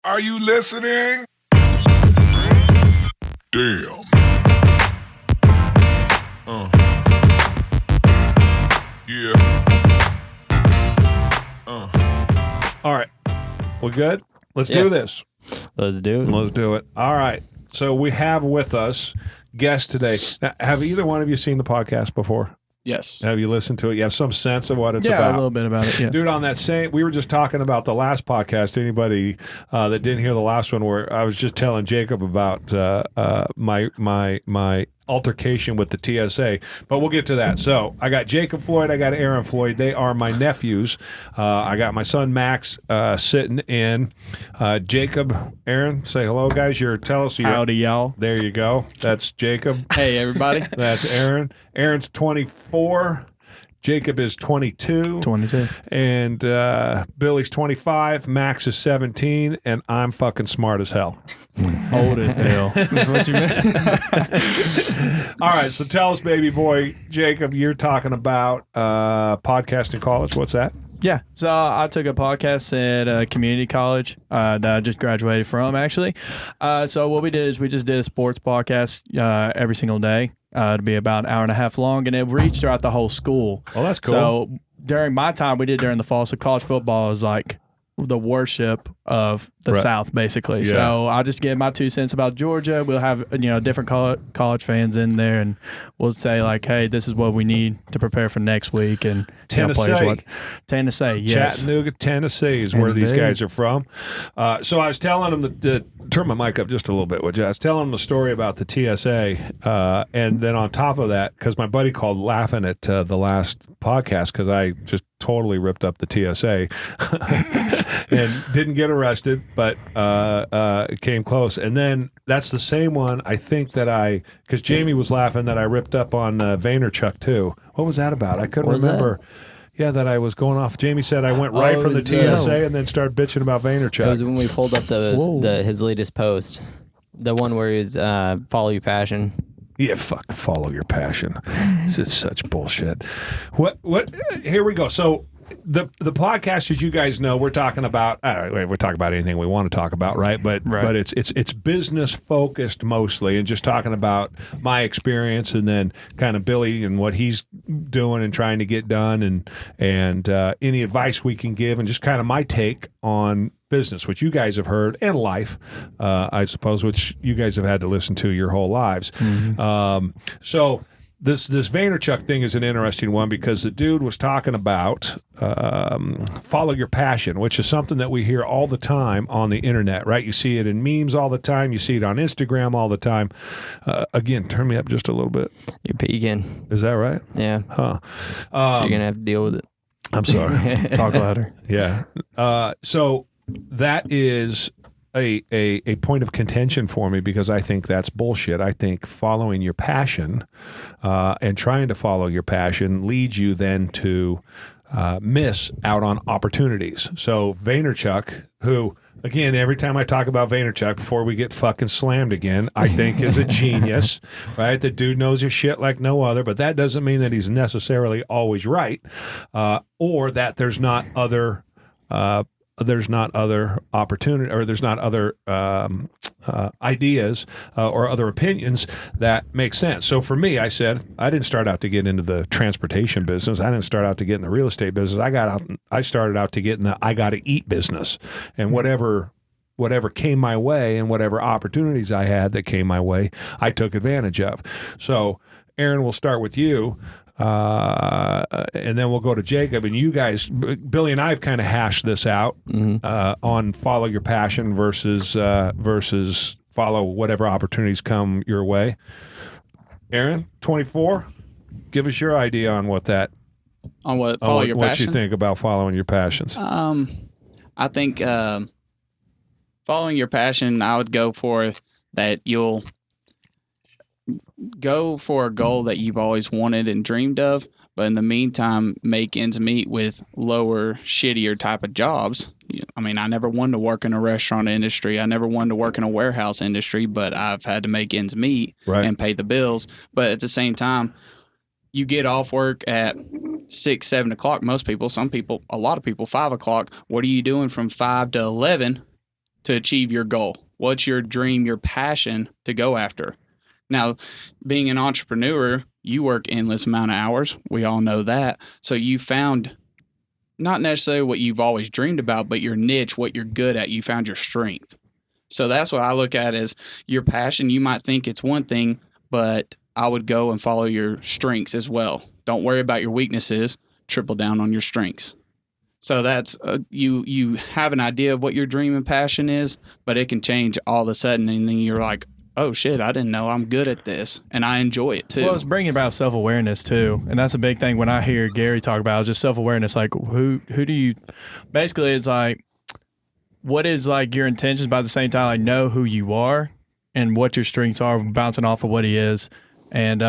Are you listening? Damn. Yeah. All right. We good? Let's do this. Let's do it. Let's do it. All right. So we have with us guests today. Now, have either one of you seen the podcast before? Yes. Have you listened to it? You have some sense of what it's Yeah, about? a little bit about it. Yeah. Dude, on that same, we were just talking about the last podcast. Anybody that didn't hear the last one, where I was just telling Jacob about my altercation with the TSA, but we'll get to that. So I got Jacob Floyd, I got Aaron Floyd. They are my nephews. I got my son Max sitting in. Jacob, Aaron, say hello, guys. Tell us. Howdy, y'all. There you go. That's Jacob. Hey, everybody. That's Aaron. Aaron's 24. Jacob is 22. 22. And Billy's 25. Max is 17. And I'm fucking smart as hell. Old as hell. That's what you meant. All right. So tell us, baby boy, Jacob, you're talking about podcast in college. What's that? Yeah. So I took a podcast at community college that I just graduated from, actually. So what we did is we just did a sports podcast every single day. To be about an hour and a half long, and it reached throughout the whole school. Oh, that's cool. So during my time, we did during the fall. So college football is like the worship of the Right. South, basically. Yeah. So I'll just give my 2 cents about Georgia. We'll have different college fans in there, and we'll say like, "Hey, this is what we need to prepare for next week." And Tennessee. Tennessee, yes. Chattanooga, Tennessee is where these Indeed. guys are from. So I was telling them turn my mic up just a little bit, would you? I was telling them the story about the TSA, and then on top of that, because my buddy called laughing at the last podcast because I just totally ripped up the TSA and didn't get arrested, but it came close. And then that's the same one I think that because Jamie was laughing that I ripped up on Vaynerchuk too. What was that about? I couldn't What was remember. Yeah, that I was going off. Jamie said I went right Oh, from it the was TSA and then started bitching about It was Vaynerchuk. when we pulled up his latest post, the one where he's follow your passion. Yeah, fuck, follow your passion. It's such bullshit. What? Here we go. So the podcast, as you guys know, we're talking about. We're talking about anything we want to talk about, right? But it's business focused mostly, and just talking about my experience, and then kind of Billy and what he's doing and trying to get done, and any advice we can give, and just kind of my take on business, which you guys have heard, and life, I suppose, which you guys have had to listen to your whole lives. So this Vaynerchuk thing is an interesting one because the dude was talking about follow your passion, which is something that we hear all the time on the internet, right? You see it in memes all the time. You see it on Instagram all the time. Again, turn me up just a little bit. You're peeking. Is that right? Yeah. Huh. So you're going to have to deal with it. I'm sorry. Talk louder. Yeah. So that is a point of contention for me because I think that's bullshit. I think following your passion and trying to follow your passion leads you then to miss out on opportunities. So Vaynerchuk, who, again, every time I talk about Vaynerchuk, before we get fucking slammed again, I think is a genius, right? The dude knows his shit like no other, but that doesn't mean that he's necessarily always right, or that there's not other opportunity, or there's not other ideas or other opinions that make sense. So for me, I said I didn't start out to get into the transportation business. I didn't start out to get in the real estate business. I started out to get in the I got to eat business, and whatever came my way and whatever opportunities I had that came my way, I took advantage of. So Aaron, we'll start with you. And then we'll go to Jacob, and you guys, Billy and I have kind of hashed this out on follow your passion versus follow whatever opportunities come your way. Aaron, 24, give us your idea on what that On what follow your what passion? you think about following your passions. I think following your passion, I would go for that you'll go for a goal that you've always wanted and dreamed of, but in the meantime, make ends meet with lower, shittier type of jobs. I mean, I never wanted to work in a restaurant industry. I never wanted to work in a warehouse industry, but I've had to make ends meet and pay the bills. But at the same time, you get off work at 6, 7 o'clock. Most people, some people, a lot of people, 5 o'clock. What are you doing from 5 to 11? to achieve your goal? What's your dream, your passion to go after? Now, being an entrepreneur, you work endless amount of hours. We all know that. So you found not necessarily what you've always dreamed about, but your niche, what you're good at. You found your strength. So that's what I look at as your passion. You might think it's one thing, but I would go and follow your strengths as well. Don't worry about your weaknesses. Triple down on your strengths. So that's you have an idea of what your dream and passion is, but it can change all of a sudden, and then you're like, oh shit, I didn't know I'm good at this, and I enjoy it too. Well, it's bringing about self-awareness too, and that's a big thing when I hear Gary talk about just self-awareness. Like, who do you? Basically, it's like, what is like your intentions, but at the same time, like know who you are and what your strengths are, bouncing off of what he is, and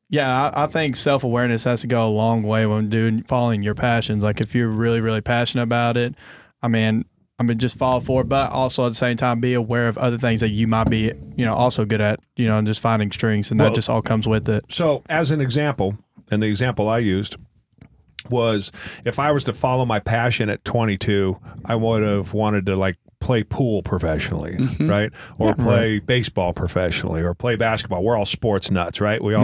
yeah, I think self-awareness has to go a long way when following your passions. Like if you're really, really passionate about it, I mean, just follow for it, but also at the same time, be aware of other things that you might be, also good at, and just finding strengths, and that just all comes with it. So as an example, and the example I used was if I was to follow my passion at 22, I would have wanted to like play pool professionally, right? Or play baseball professionally, or play basketball. We're all sports nuts, right? We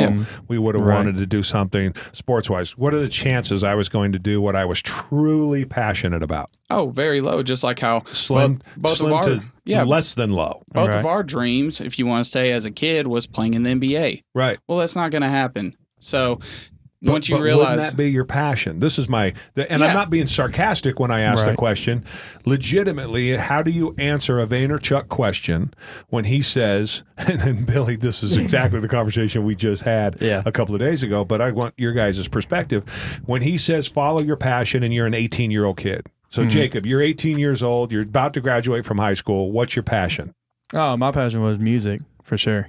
would have wanted to do something sports wise. What are the chances I was going to do what I was truly passionate about? Oh, very low. Just like how Slim to less than low. Both of our dreams, if you want to say as a kid, was playing in the NBA. Right. Well, that's not going to happen. So once you but realize, wouldn't that be your passion? This is I'm not being sarcastic when I ask the question. Legitimately, how do you answer a Vaynerchuk question when he says, and Billy, this is exactly the conversation we just had a couple of days ago, but I want your guys' perspective. When he says, follow your passion, and you're an 18-year-old kid. So Jacob, you're 18 years old, you're about to graduate from high school. What's your passion? Oh, my passion was music, for sure.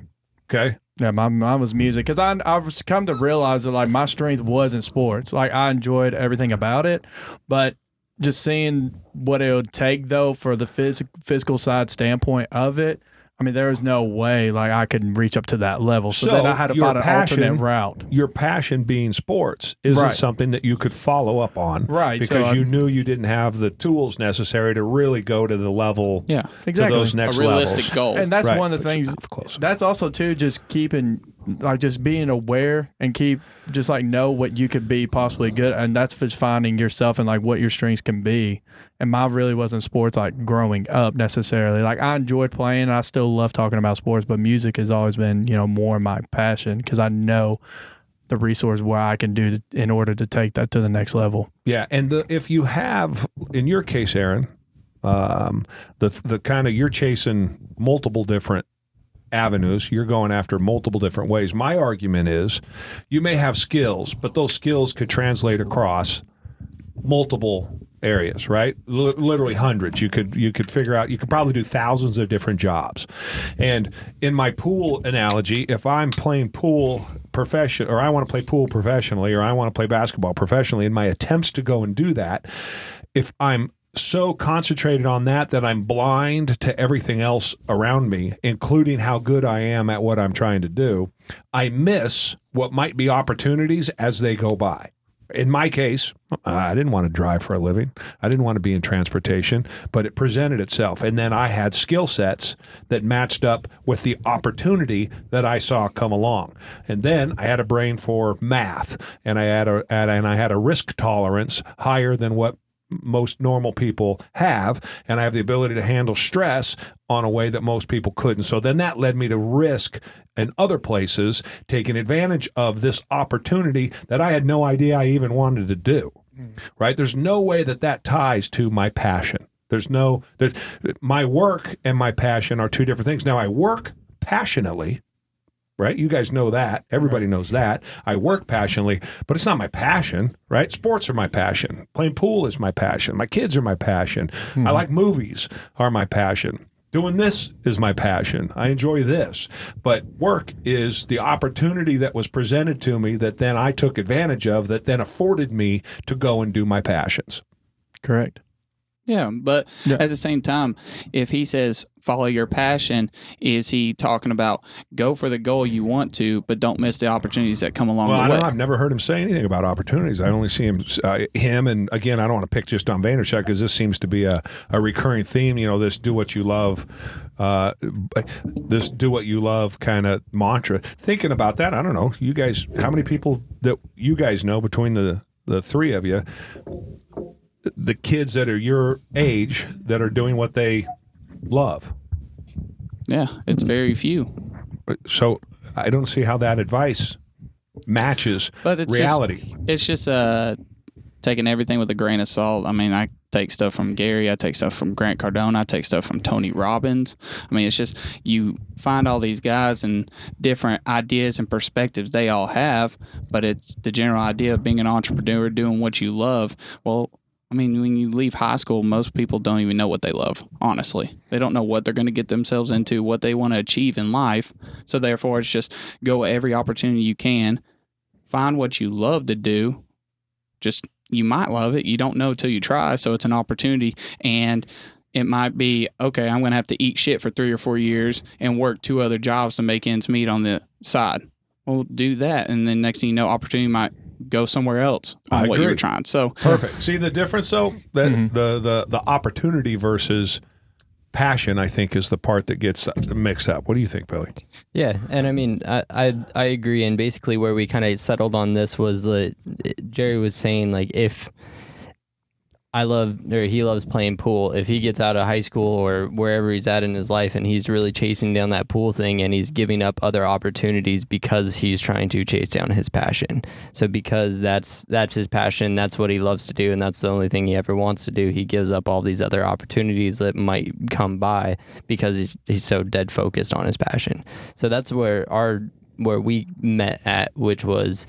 Okay. Yeah, mine was music, because I was come to realize that like my strength was in sports. Like I enjoyed everything about it, but just seeing what it would take though for the physical side standpoint of it, I mean, there was no way like I could reach up to that level. So then I had to find an alternate route. Your passion being sports isn't something that you could follow up on, right? Because you knew you didn't have the tools necessary to really go to the level, to those next a realistic levels. goal. And that's one of the things. That's also too just keeping like just being aware and keep just like know what you could be possibly good, and that's just finding yourself and like what your strengths can be. And mine really wasn't sports like growing up necessarily. Like I enjoyed playing, I still love talking about sports, but music has always been more my passion, because I know the resource where I can do in order to take that to the next level. Yeah, and if you have, in your case, Aaron, the kind of, you're chasing multiple different avenues, you're going after multiple different ways. My argument is you may have skills, but those skills could translate across multiple areas, right? Literally hundreds. You could figure out, you could probably do thousands of different jobs. And in my pool analogy, if I'm playing pool or I want to play pool professionally, or I want to play basketball professionally, in my attempts to go and do that, if I'm so concentrated on that I'm blind to everything else around me, including how good I am at what I'm trying to do, I miss what might be opportunities as they go by. In my case, I didn't want to drive for a living. I didn't want to be in transportation, but it presented itself. And then I had skill sets that matched up with the opportunity that I saw come along. And then I had a brain for math, and I had a risk tolerance higher than what most normal people have, and I have the ability to handle stress on a way that most people couldn't. So then that led me to risk in other places, taking advantage of this opportunity that I had no idea I even wanted to do. Right? There's no way that ties to my passion. There's my work and my passion are two different things. Now I work passionately, right? You guys know that. Everybody knows that. I work passionately, but it's not my passion, right? Sports are my passion. Playing pool is my passion. My kids are my passion. I like movies are my passion. Doing this is my passion. I enjoy this. But work is the opportunity that was presented to me that then I took advantage of, that then afforded me to go and do my passions. Correct. Yeah, but at the same time, if he says follow your passion, is he talking about go for the goal you want to, but don't miss the opportunities that come along Well, the I way? don't know. I've never heard him say anything about opportunities. I only see him, and again, I don't want to pick just on Vaynerchuk because this seems to be a recurring theme. You know, this do what you love, this do what you love kind of mantra. Thinking about that, I don't know. You guys, how many people that you guys know between the three of you, the kids that are your age that are doing what they love? Yeah, it's very few. So I don't see how that advice matches But it's reality. It's just taking everything with a grain of salt. I mean, I take stuff from Gary. I take stuff from Grant Cardone. I take stuff from Tony Robbins. I mean, it's just you find all these guys and different ideas and perspectives they all have, but it's the general idea of being an entrepreneur, doing what you love. Well, I mean, when you leave high school, most people don't even know what they love, honestly. They don't know what they're going to get themselves into, what they want to achieve in life. So therefore, it's just go every opportunity you can, find what you love to do. Just, you might love it. You don't know till you try. So it's an opportunity. And it might be, okay, I'm going to have to eat shit for 3 or 4 years and work 2 other jobs to make ends meet on the side. Well, do that. And then next thing you know, opportunity might go somewhere else on what you were trying. So perfect. See the difference though? That the opportunity versus passion, I think, is the part that gets mixed up. What do you think, Billy? Yeah, and I mean, I agree. And basically, where we kind of settled on this was that Jerry was saying, like, if he loves playing pool. If he gets out of high school or wherever he's at in his life and he's really chasing down that pool thing and he's giving up other opportunities because he's trying to chase down his passion. So because that's his passion, that's what he loves to do, and that's the only thing he ever wants to do, he gives up all these other opportunities that might come by because he's so dead focused on his passion. So that's where we met at, which was,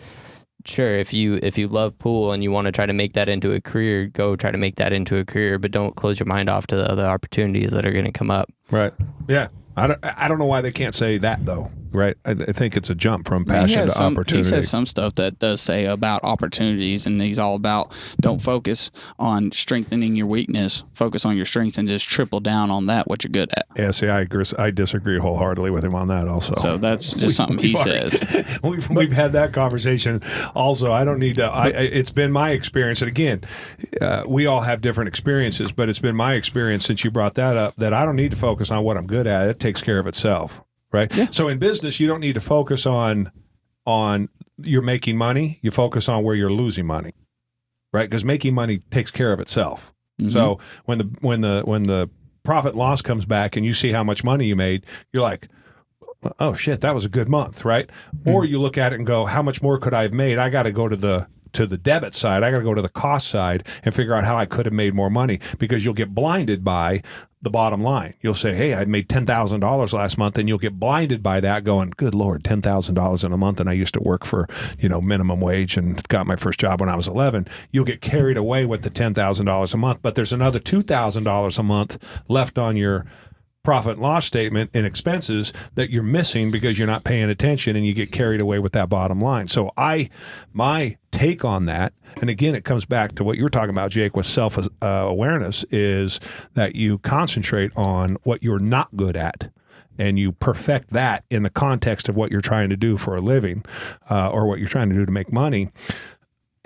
sure, if you love pool and you want to try to make that into a career, go try to make that into a career, but don't close your mind off to the other opportunities that are going to come up. Right. Yeah. I don't know why they can't say that though. Right. I think it's a jump from passion to opportunity. He says some stuff that does say about opportunities, and he's all about don't focus on strengthening your weakness, focus on your strengths and just triple down on that, what you're good at. Yeah, see, I disagree wholeheartedly with him on that also. So that's just something he says. We've had that conversation also. I don't need to, it's been my experience. And again, we all have different experiences, but it's been my experience since you brought that up that I don't need to focus on what I'm good at. It takes care of itself. Right. Yeah. So in business, you don't need to focus on you're making money. You focus on where you're losing money. Right. Because making money takes care of itself. Mm-hmm. So when the profit loss comes back and you see how much money you made, you're like, oh shit, that was a good month. Right. Mm-hmm. Or you look at it and go, how much more could I have made? I got to go to the debit side. I got to go to the cost side and figure out how I could have made more money, because you'll get blinded by the bottom line. You'll say, hey, I made $10,000 last month, and you'll get blinded by that going, good Lord, $10,000 in a month. And I used to work for, minimum wage and got my first job when I was 11. You'll get carried away with the $10,000 a month, but there's another $2,000 a month left on your profit and loss statement in expenses that you're missing because you're not paying attention, and you get carried away with that bottom line. So my take on that, and again, it comes back to what you were talking about, Jake, with self-awareness, is that you concentrate on what you're not good at, and you perfect that in the context of what you're trying to do for a living, or what you're trying to do to make money.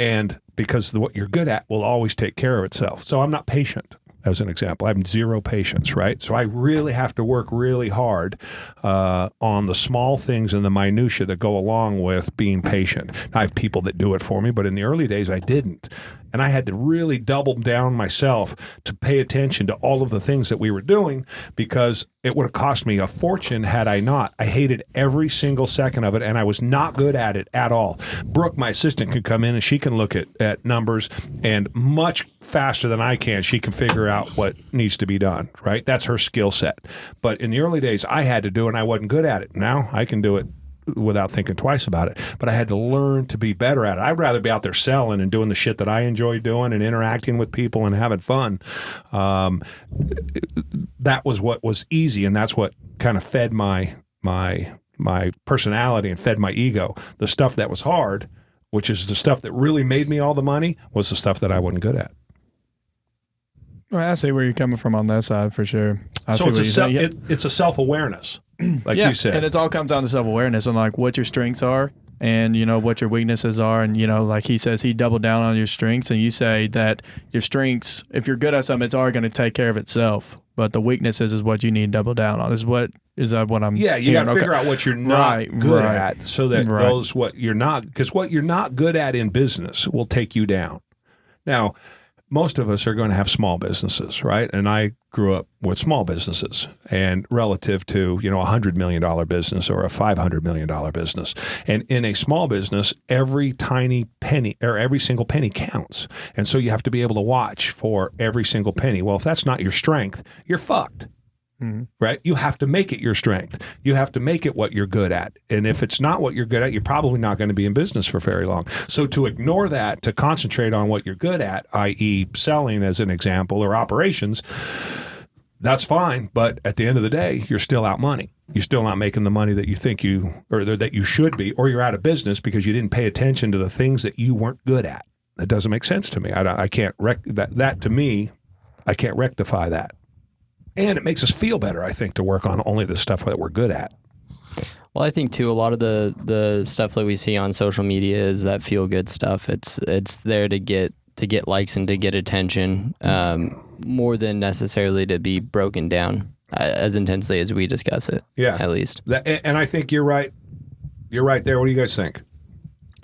And because what you're good at will always take care of itself. So I'm not patient. As an example, I have zero patience, right? So I really have to work really hard on the small things and the minutia that go along with being patient. I have people that do it for me, but in the early days, I didn't. And I had to really double down myself to pay attention to all of the things that we were doing, because it would have cost me a fortune had I not. I hated every single second of it, and I was not good at it at all. Brooke, my assistant, can come in and she can look at numbers, and much faster than I can, she can figure out what needs to be done, right? That's her skill set. But in the early days, I had to do it, and I wasn't good at it. Now I can do it without thinking twice about it. But I had to learn to be better at it. I'd rather be out there selling and doing the shit that I enjoy doing and interacting with people and having fun. That was what was easy, and that's what kind of fed my personality and fed my ego. The stuff that was hard, which is the stuff that really made me all the money, was the stuff that I wasn't good at. Well, I see where you're coming from on that side for sure. So it's a self-awareness, like you said. And it all comes down to self-awareness and like what your strengths are and, what your weaknesses are. And, like he says, he doubled down on your strengths. And you say that your strengths, if you're good at something, it's already going to take care of itself. But the weaknesses is what you need to double down on. Is that what I'm Yeah, you got to figure out what you're not good at so that those what you're not, because what you're not good at in business will take you down. Now, most of us are going to have small businesses, right? And I grew up with small businesses, and relative to, a $100 million business or a $500 million business. And in a small business, every tiny penny or every single penny counts. And so you have to be able to watch for every single penny. Well, if that's not your strength, you're fucked. Mm-hmm. Right? You have to make it your strength. You have to make it what you're good at. And if it's not what you're good at, you're probably not going to be in business for very long. So to ignore that, to concentrate on what you're good at, i.e. selling as an example or operations, that's fine. But at the end of the day, you're still out money. You're still not making the money that you think that you should be, or you're out of business because you didn't pay attention to the things that you weren't good at. That doesn't make sense to me. I can't that to me, I can't rectify that. And it makes us feel better, I think, to work on only the stuff that we're good at. Well, I think too, a lot of the stuff that we see on social media is that feel good stuff. It's there to get likes and to get attention, more than necessarily to be broken down as intensely as we discuss it. Yeah, at least. And I think you're right. You're right there. What do you guys think?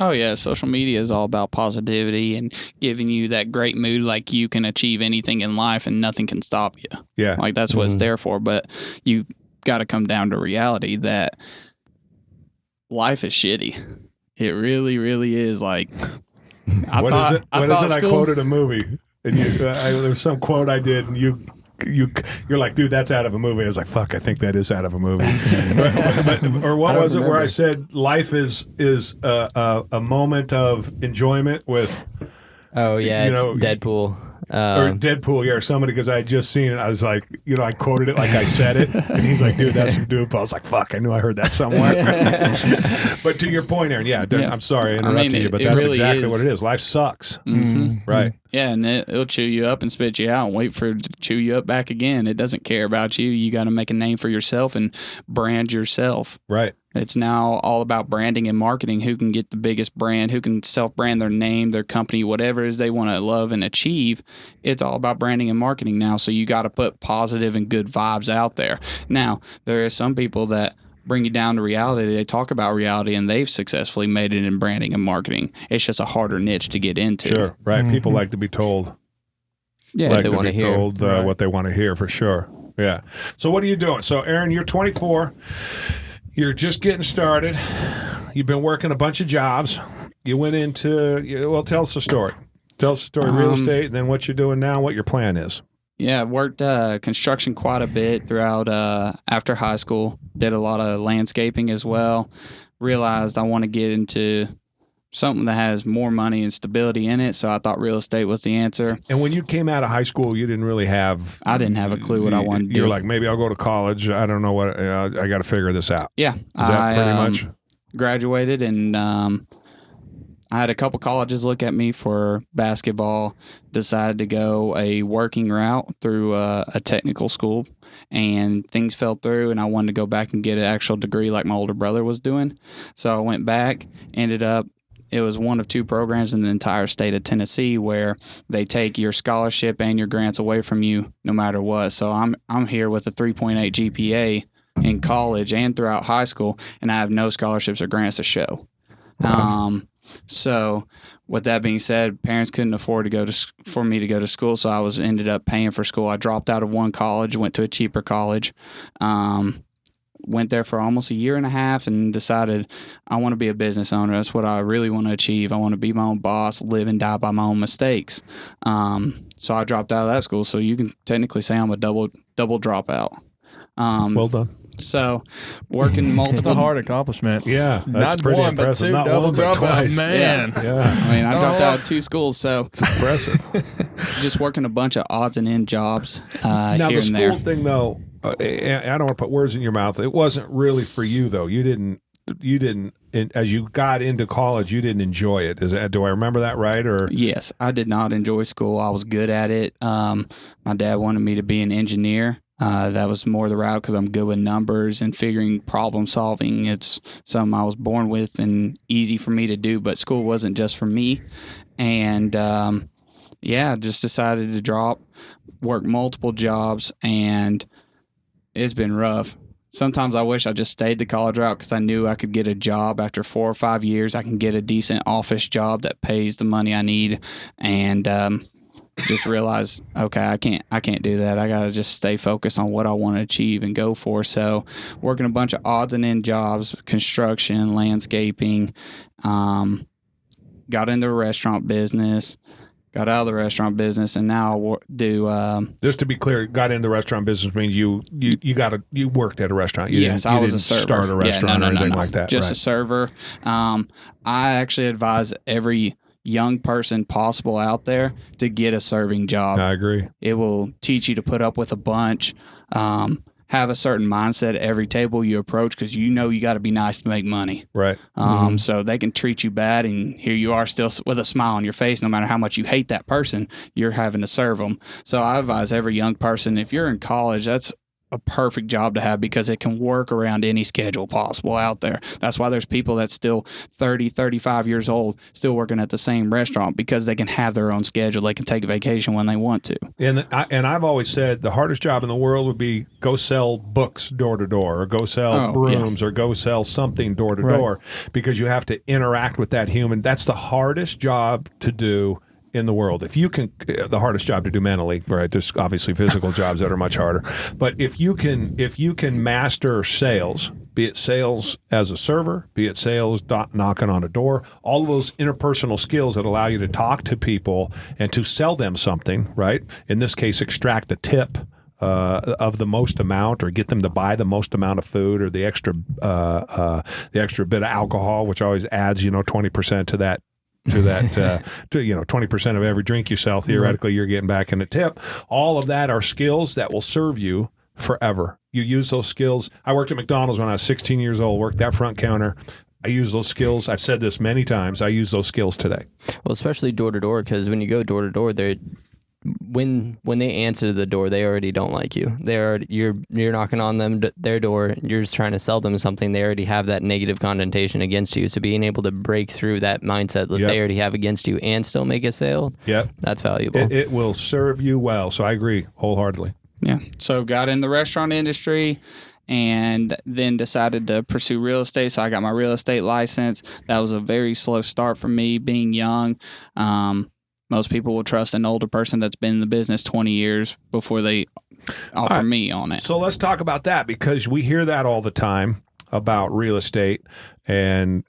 Oh, yeah. Social media is all about positivity and giving you that great mood like you can achieve anything in life and nothing can stop you. Yeah. Like that's what it's there for. But you got to come down to reality that life is shitty. It really, really is. Like, What is it? I quoted a movie, and there was some quote I did, and you're like, dude, that's out of a movie. I was like, fuck, I think that is out of a movie. Or what was it where I said life is a moment of enjoyment with. Oh yeah, it's Deadpool. Or Deadpool, or somebody, because I had just seen it. I was like, I quoted it like I said it. And he's like, dude, that's from Deadpool. I was like, fuck, I knew I heard that somewhere. But to your point, Aaron, I'm sorry I interrupted you, but that's really exactly what it is. Life sucks. Mm-hmm. Right. Yeah, and it'll chew you up and spit you out and wait for it to chew you up back again. It doesn't care about you. You got to make a name for yourself and brand yourself. Right. It's now all about branding and marketing. Who can get the biggest brand, who can self-brand their name, their company, whatever it is they want to love and achieve. It's all about branding and marketing now. So you got to put positive and good vibes out there. Now, there are some people that bring you down to reality. They talk about reality and they've successfully made it in branding and marketing. It's just a harder niche to get into. Sure, right. Mm-hmm. People like to be told. Yeah, like they want to be hear told what they want to hear, for sure. Yeah. So what are you doing? So Aaron, you're 24. You're just getting started. You've been working a bunch of jobs. You went into, tell us a story. Tell us a story, real estate, and then what you're doing now, what your plan is. Yeah, I worked construction quite a bit throughout after high school. Did a lot of landscaping as well. Realized I want to get into something that has more money and stability in it, so I thought real estate was the answer. And when you came out of high school, you didn't really have... I didn't have a clue what I wanted to do. You're like, maybe I'll go to college. I don't know what... I got to figure this out. Yeah. Is that pretty much? Graduated, and I had a couple colleges look at me for basketball, decided to go a working route through a technical school, and things fell through, and I wanted to go back and get an actual degree like my older brother was doing. So I went back, ended up... It was one of two programs in the entire state of Tennessee where they take your scholarship and your grants away from you no matter what. So I'm here with a 3.8 GPA in college and throughout high school, and I have no scholarships or grants to show. So with that being said, parents couldn't afford for me to go to school, so I ended up paying for school. I dropped out of one college, went to a cheaper college. Went there for almost a year and a half and decided I want to be a business owner. That's what I really want to achieve. I want to be my own boss, live and die by my own mistakes. So I dropped out of that school. So you can technically say I'm a double dropout. Well done. So working multiple... It's a hard accomplishment. Yeah. That's Not pretty one, impressive. but two Not double one, but dropout. twice. Man. Yeah. I mean, I dropped out of two schools, so... It's impressive. Just working a bunch of odds and end jobs now, here the and there. school thing, though, I don't want to put words in your mouth. It wasn't really for you, though. You didn't as you got into college, you didn't enjoy it. Do I remember that right? Or Yes, I did not enjoy school. I was good at it. My dad wanted me to be an engineer. That was more the route because I'm good with numbers and figuring problem solving. It's something I was born with and easy for me to do, but school wasn't just for me. And just decided to work multiple jobs, and it's been rough. Sometimes I wish I just stayed the college route because I knew I could get a job after 4 or 5 years. I can get a decent office job that pays the money I need, and just realize, okay, I can't do that. I got to just stay focused on what I want to achieve and go for. So working a bunch of odds and end jobs, construction, landscaping, got into the restaurant business, got out of the restaurant business, and now do. Just to be clear, got into the restaurant business means you worked at a restaurant. I was a server. Start a restaurant or anything like that. Just right. a server. I actually advise every young person possible out there to get a serving job. I agree. It will teach you to put up with a bunch. Have a certain mindset at every table you approach because you got to be nice to make money. Right. So they can treat you bad, and here you are still with a smile on your face. No matter how much you hate that person, you're having to serve them. So I advise every young person, if you're in college, that's a perfect job to have because it can work around any schedule possible out there. That's why there's people that's still 30, 35 years old still working at the same restaurant because they can have their own schedule. They can take a vacation when they want to. And I've always said the hardest job in the world would be go sell books door to door, or go sell brooms, or go sell something door to door, because you have to interact with that human. That's the hardest job to do in the world. If you can, the hardest job to do mentally, right? There's obviously physical jobs that are much harder, but if you can master sales, be it sales as a server, be it sales knocking on a door, all of those interpersonal skills that allow you to talk to people and to sell them something, right? In this case, extract a tip of the most amount, or get them to buy the most amount of food, or the extra bit of alcohol, which always adds 20% to that. To 20% of every drink you sell, theoretically, you're getting back in a tip. All of that are skills that will serve you forever. You use those skills. I worked at McDonald's when I was 16 years old, worked that front counter. I use those skills. I've said this many times. I use those skills today. Well, especially door to door, because when you go door to door, when they answer the door, they already don't like you. You're knocking on their door. You're just trying to sell them something. They already have that negative connotation against you. So being able to break through that mindset that they already have against you and still make a sale, that's valuable. It will serve you well. So I agree wholeheartedly. Yeah. So got in the restaurant industry, and then decided to pursue real estate. So I got my real estate license. That was a very slow start for me, being young. Most people will trust an older person that's been in the business 20 years before they offer me on it. So let's talk about that, because we hear that all the time about real estate, and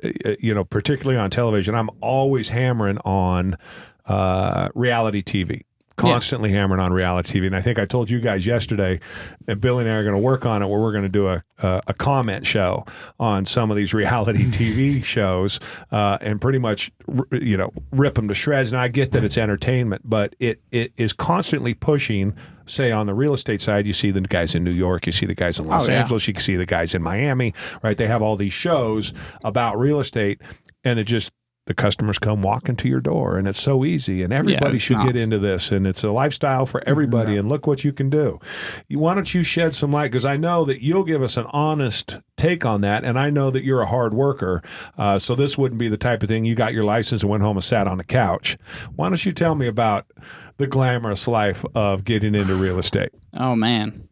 particularly on television. I'm always hammering on reality TV. Constantly hammering on reality TV. And I think I told you guys yesterday, and Billy and I are going to work on it, where we're going to do a comment show on some of these reality TV shows, and pretty much, rip them to shreds. And I get that it's entertainment, but it is constantly pushing. Say on the real estate side, you see the guys in New York, you see the guys in Los Angeles, you can see the guys in Miami, right? They have all these shows about real estate, and the customers come walking to your door, and it's so easy, and everybody should get into this, and it's a lifestyle for everybody, and look what you can do. Why don't you shed some light, because I know that you'll give us an honest take on that, and I know that you're a hard worker, so this wouldn't be the type of thing you got your license and went home and sat on the couch. Why don't you tell me about the glamorous life of getting into real estate? Oh, man.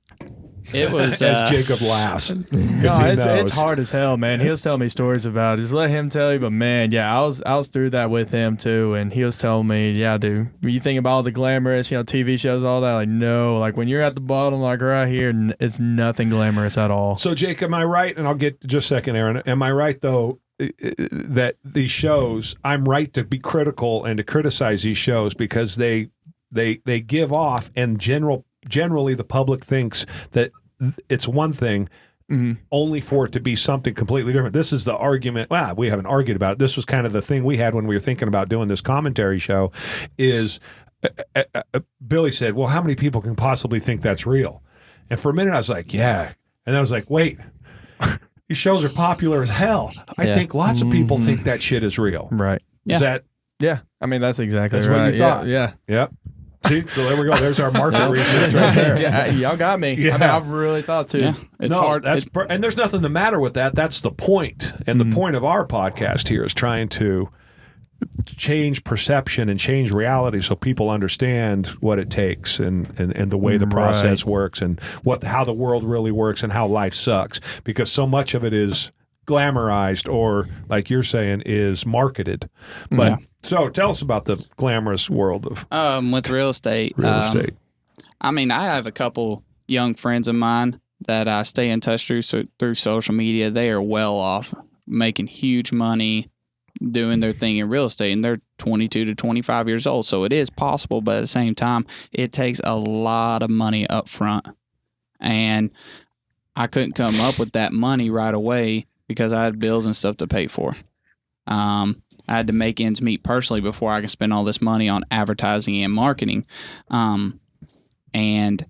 It was as Jacob laughs. No, it's hard as hell, man. He was telling me stories about it. Just let him tell you. But man, I was through that with him too, and he was telling me, yeah, dude, when you think about all the glamorous, TV shows, all that, like no, like when you're at the bottom, like right here, it's nothing glamorous at all. So, Jake, am I right? And I'll get to just a second, Aaron. Am I right though that these shows? I'm right to be critical and to criticize these shows because they give off, and generally the public thinks that it's one thing, only for it to be something completely different. This is the argument. Well, we haven't argued about it. This was kind of the thing we had when we were thinking about doing this commentary show is Billy said, well, how many people can possibly think that's real? And for a minute I was like, yeah. And then I was like, wait, These shows are popular as hell. I Yeah. think lots of people think that shit is real. Right. Is that? Yeah. I mean, that's exactly That's right. what you thought. Yeah. Yep. See, so there we go. There's our market research right there. Yeah. Y'all got me. Yeah. I mean, I've really thought too. Yeah, it's hard. That's and there's nothing the matter with that. That's the point. And the point of our podcast here is trying to change perception and change reality so people understand what it takes and the way the process works and how the world really works and how life sucks, because so much of it is glamorized or, like you're saying, is marketed. But so tell us about the glamorous world of with real estate. real estate. I mean, I have a couple young friends of mine that I stay in touch through social media. They are well off, making huge money, doing their thing in real estate, and they're 22 to 25 years old. So it is possible, but at the same time, it takes a lot of money up front. And I couldn't come up with that money right away because I had bills and stuff to pay for. I had to make ends meet personally before I could spend all this money on advertising and marketing. And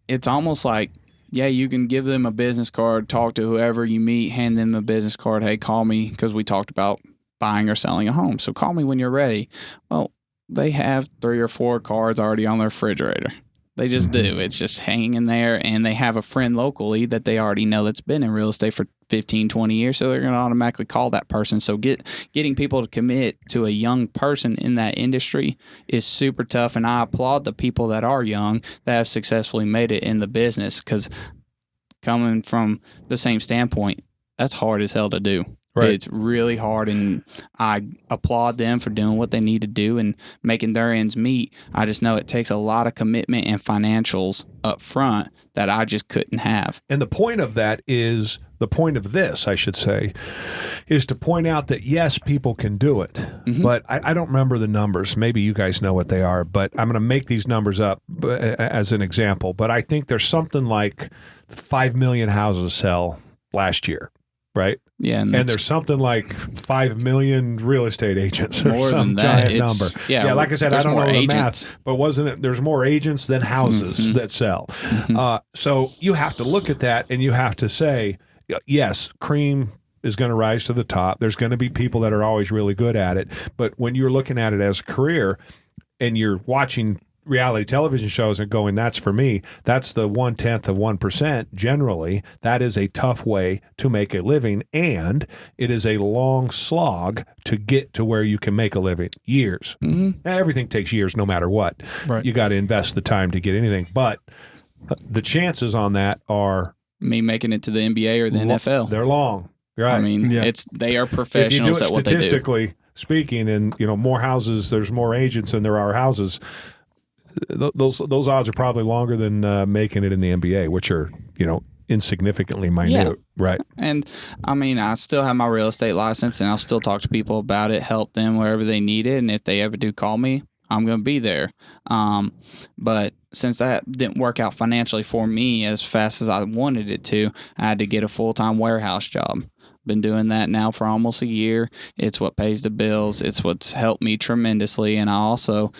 it's almost like, yeah, you can give them a business card, talk to whoever you meet, hand them a business card. Hey, call me because we talked about buying or selling a home. So call me when you're ready. Well, they have 3 or 4 cards already on their refrigerator. They just do. It's just hanging there, and they have a friend locally that they already know that's been in real estate for 15, 20 years, so they're going to automatically call that person. So getting people to commit to a young person in that industry is super tough, and I applaud the people that are young that have successfully made it in the business, because coming from the same standpoint, that's hard as hell to do. Right. It's really hard, and I applaud them for doing what they need to do and making their ends meet. I just know it takes a lot of commitment and financials up front that I just couldn't have. And the point of that is, the point of this, I should say, is to point out that, yes, people can do it. But I don't remember the numbers. Maybe you guys know what they are, but I'm going to make these numbers up as an example. But I think there's something like 5 million houses sell last year, right? Yeah, And there's something like 5 million real estate agents or More some than that. giant It's- number. yeah, like I said, I there's don't more know the agents. math, but wasn't it? There's more agents than houses that sell. So you have to look at that and you have to say, yes, cream is going to rise to the top. There's going to be people that are always really good at it. But when you're looking at it as a career and you're watching reality television shows and going, that's for me, that's the 1/10 of 1%. Generally, that is a tough way to make a living, and it is a long slog to get to where you can make a living. Years. Everything takes years no matter what. Right. You got to invest the time to get anything. But the chances on that are me making it to the NBA or the NFL. they're long. Right. I mean, Yeah. they are if you do professionals it at what they do. statistically speaking, and more houses, there's more agents than there are houses. Those odds are probably longer than making it in the NBA, which are insignificantly minute, Yeah. right? And I mean, I still have my real estate license, and I'll still talk to people about it, help them wherever they need it, and if they ever do call me, I'm going to be there. But since that didn't work out financially for me as fast as I wanted it to, I had to get a full-time warehouse job. Been doing that now for almost a year. It's what pays the bills. It's what's helped me tremendously. And I also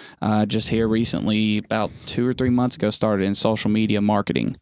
just here recently, about 2 or 3 months ago, started in social media marketing.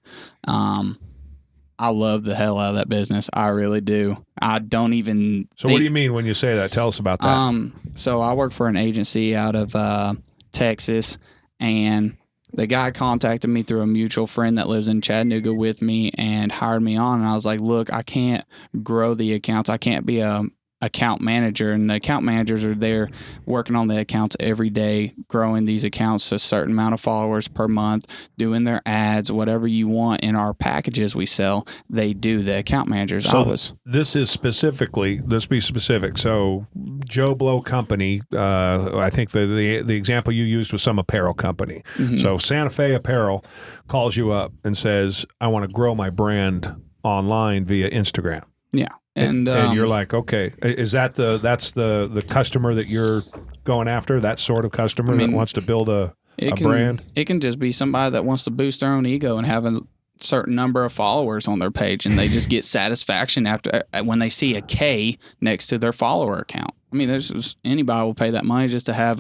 I love the hell out of that business. I really do. I don't even. So what do you mean when you say that? Tell us about that. So I work for an agency out of Texas, and the guy contacted me through a mutual friend that lives in Chattanooga with me and hired me on. And I was like, look, I can't grow the accounts. I can't be a account manager, and the account managers are there working on the accounts every day, growing these accounts to a certain amount of followers per month, doing their ads, whatever you want in our packages we sell, they do. The account managers. So this is specifically, let's be specific. So Joe Blow company, I think the example you used was some apparel company. So Santa Fe Apparel calls you up and says, I want to grow my brand online via Instagram. Yeah. And you're like, okay, is that's the customer that you're going after? That sort of customer that wants to build a brand? It can just be somebody that wants to boost their own ego and have a certain number of followers on their page, and they just get satisfaction after when they see a K next to their follower account. I mean, anybody will pay that money just to have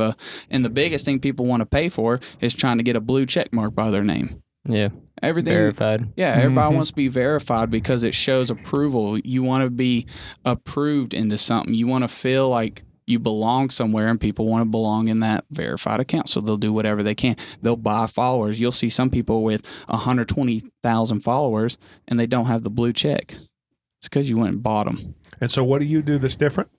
and the biggest thing people want to pay for is trying to get a blue check mark by their name. Yeah. Everything Verified. Yeah, everybody wants to be verified because it shows approval. You want to be approved into something. You want to feel like you belong somewhere, and people want to belong in that verified account. So they'll do whatever they can. They'll buy followers. You'll see some people with 120,000 followers and they don't have the blue check. It's because you went and bought them. And so what do you do that's different?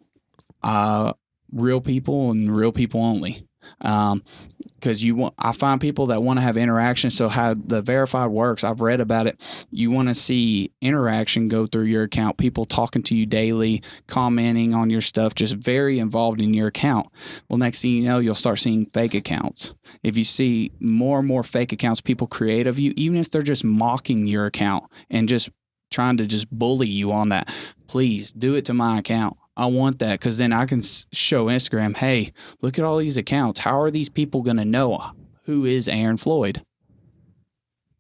Real people and real people only. Because I find people that want to have interaction. So how the verified works, I've read about it. You want to see interaction go through your account, people talking to you daily, commenting on your stuff, just very involved in your account. Well, next thing you know, you'll start seeing fake accounts. If you see more and more fake accounts people create of you, even if they're just mocking your account and just trying to just bully you on that, please do it to my account. I want that, because then I can show Instagram, hey, look at all these accounts. How are these people going to know who is Aaron Floyd?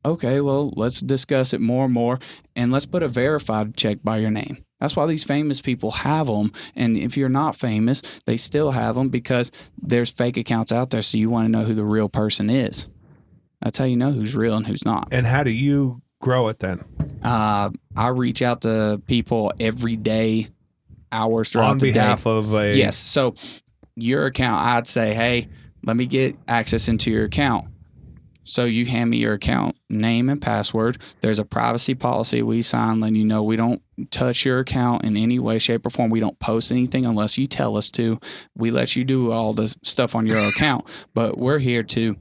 Okay, well, let's discuss it more and more, and let's put a verified check by your name. That's why these famous people have them, and if you're not famous, they still have them because there's fake accounts out there, so you want to know who the real person is. That's how you know who's real and who's not. And how do you grow it then? I reach out to people every day, hours throughout the day. On behalf of a... Yes. So your account, I'd say, hey, let me get access into your account. So you hand me your account name and password. There's a privacy policy we sign letting you know we don't touch your account in any way, shape, or form. We don't post anything unless you tell us to. We let you do all the stuff on your account, but we're here to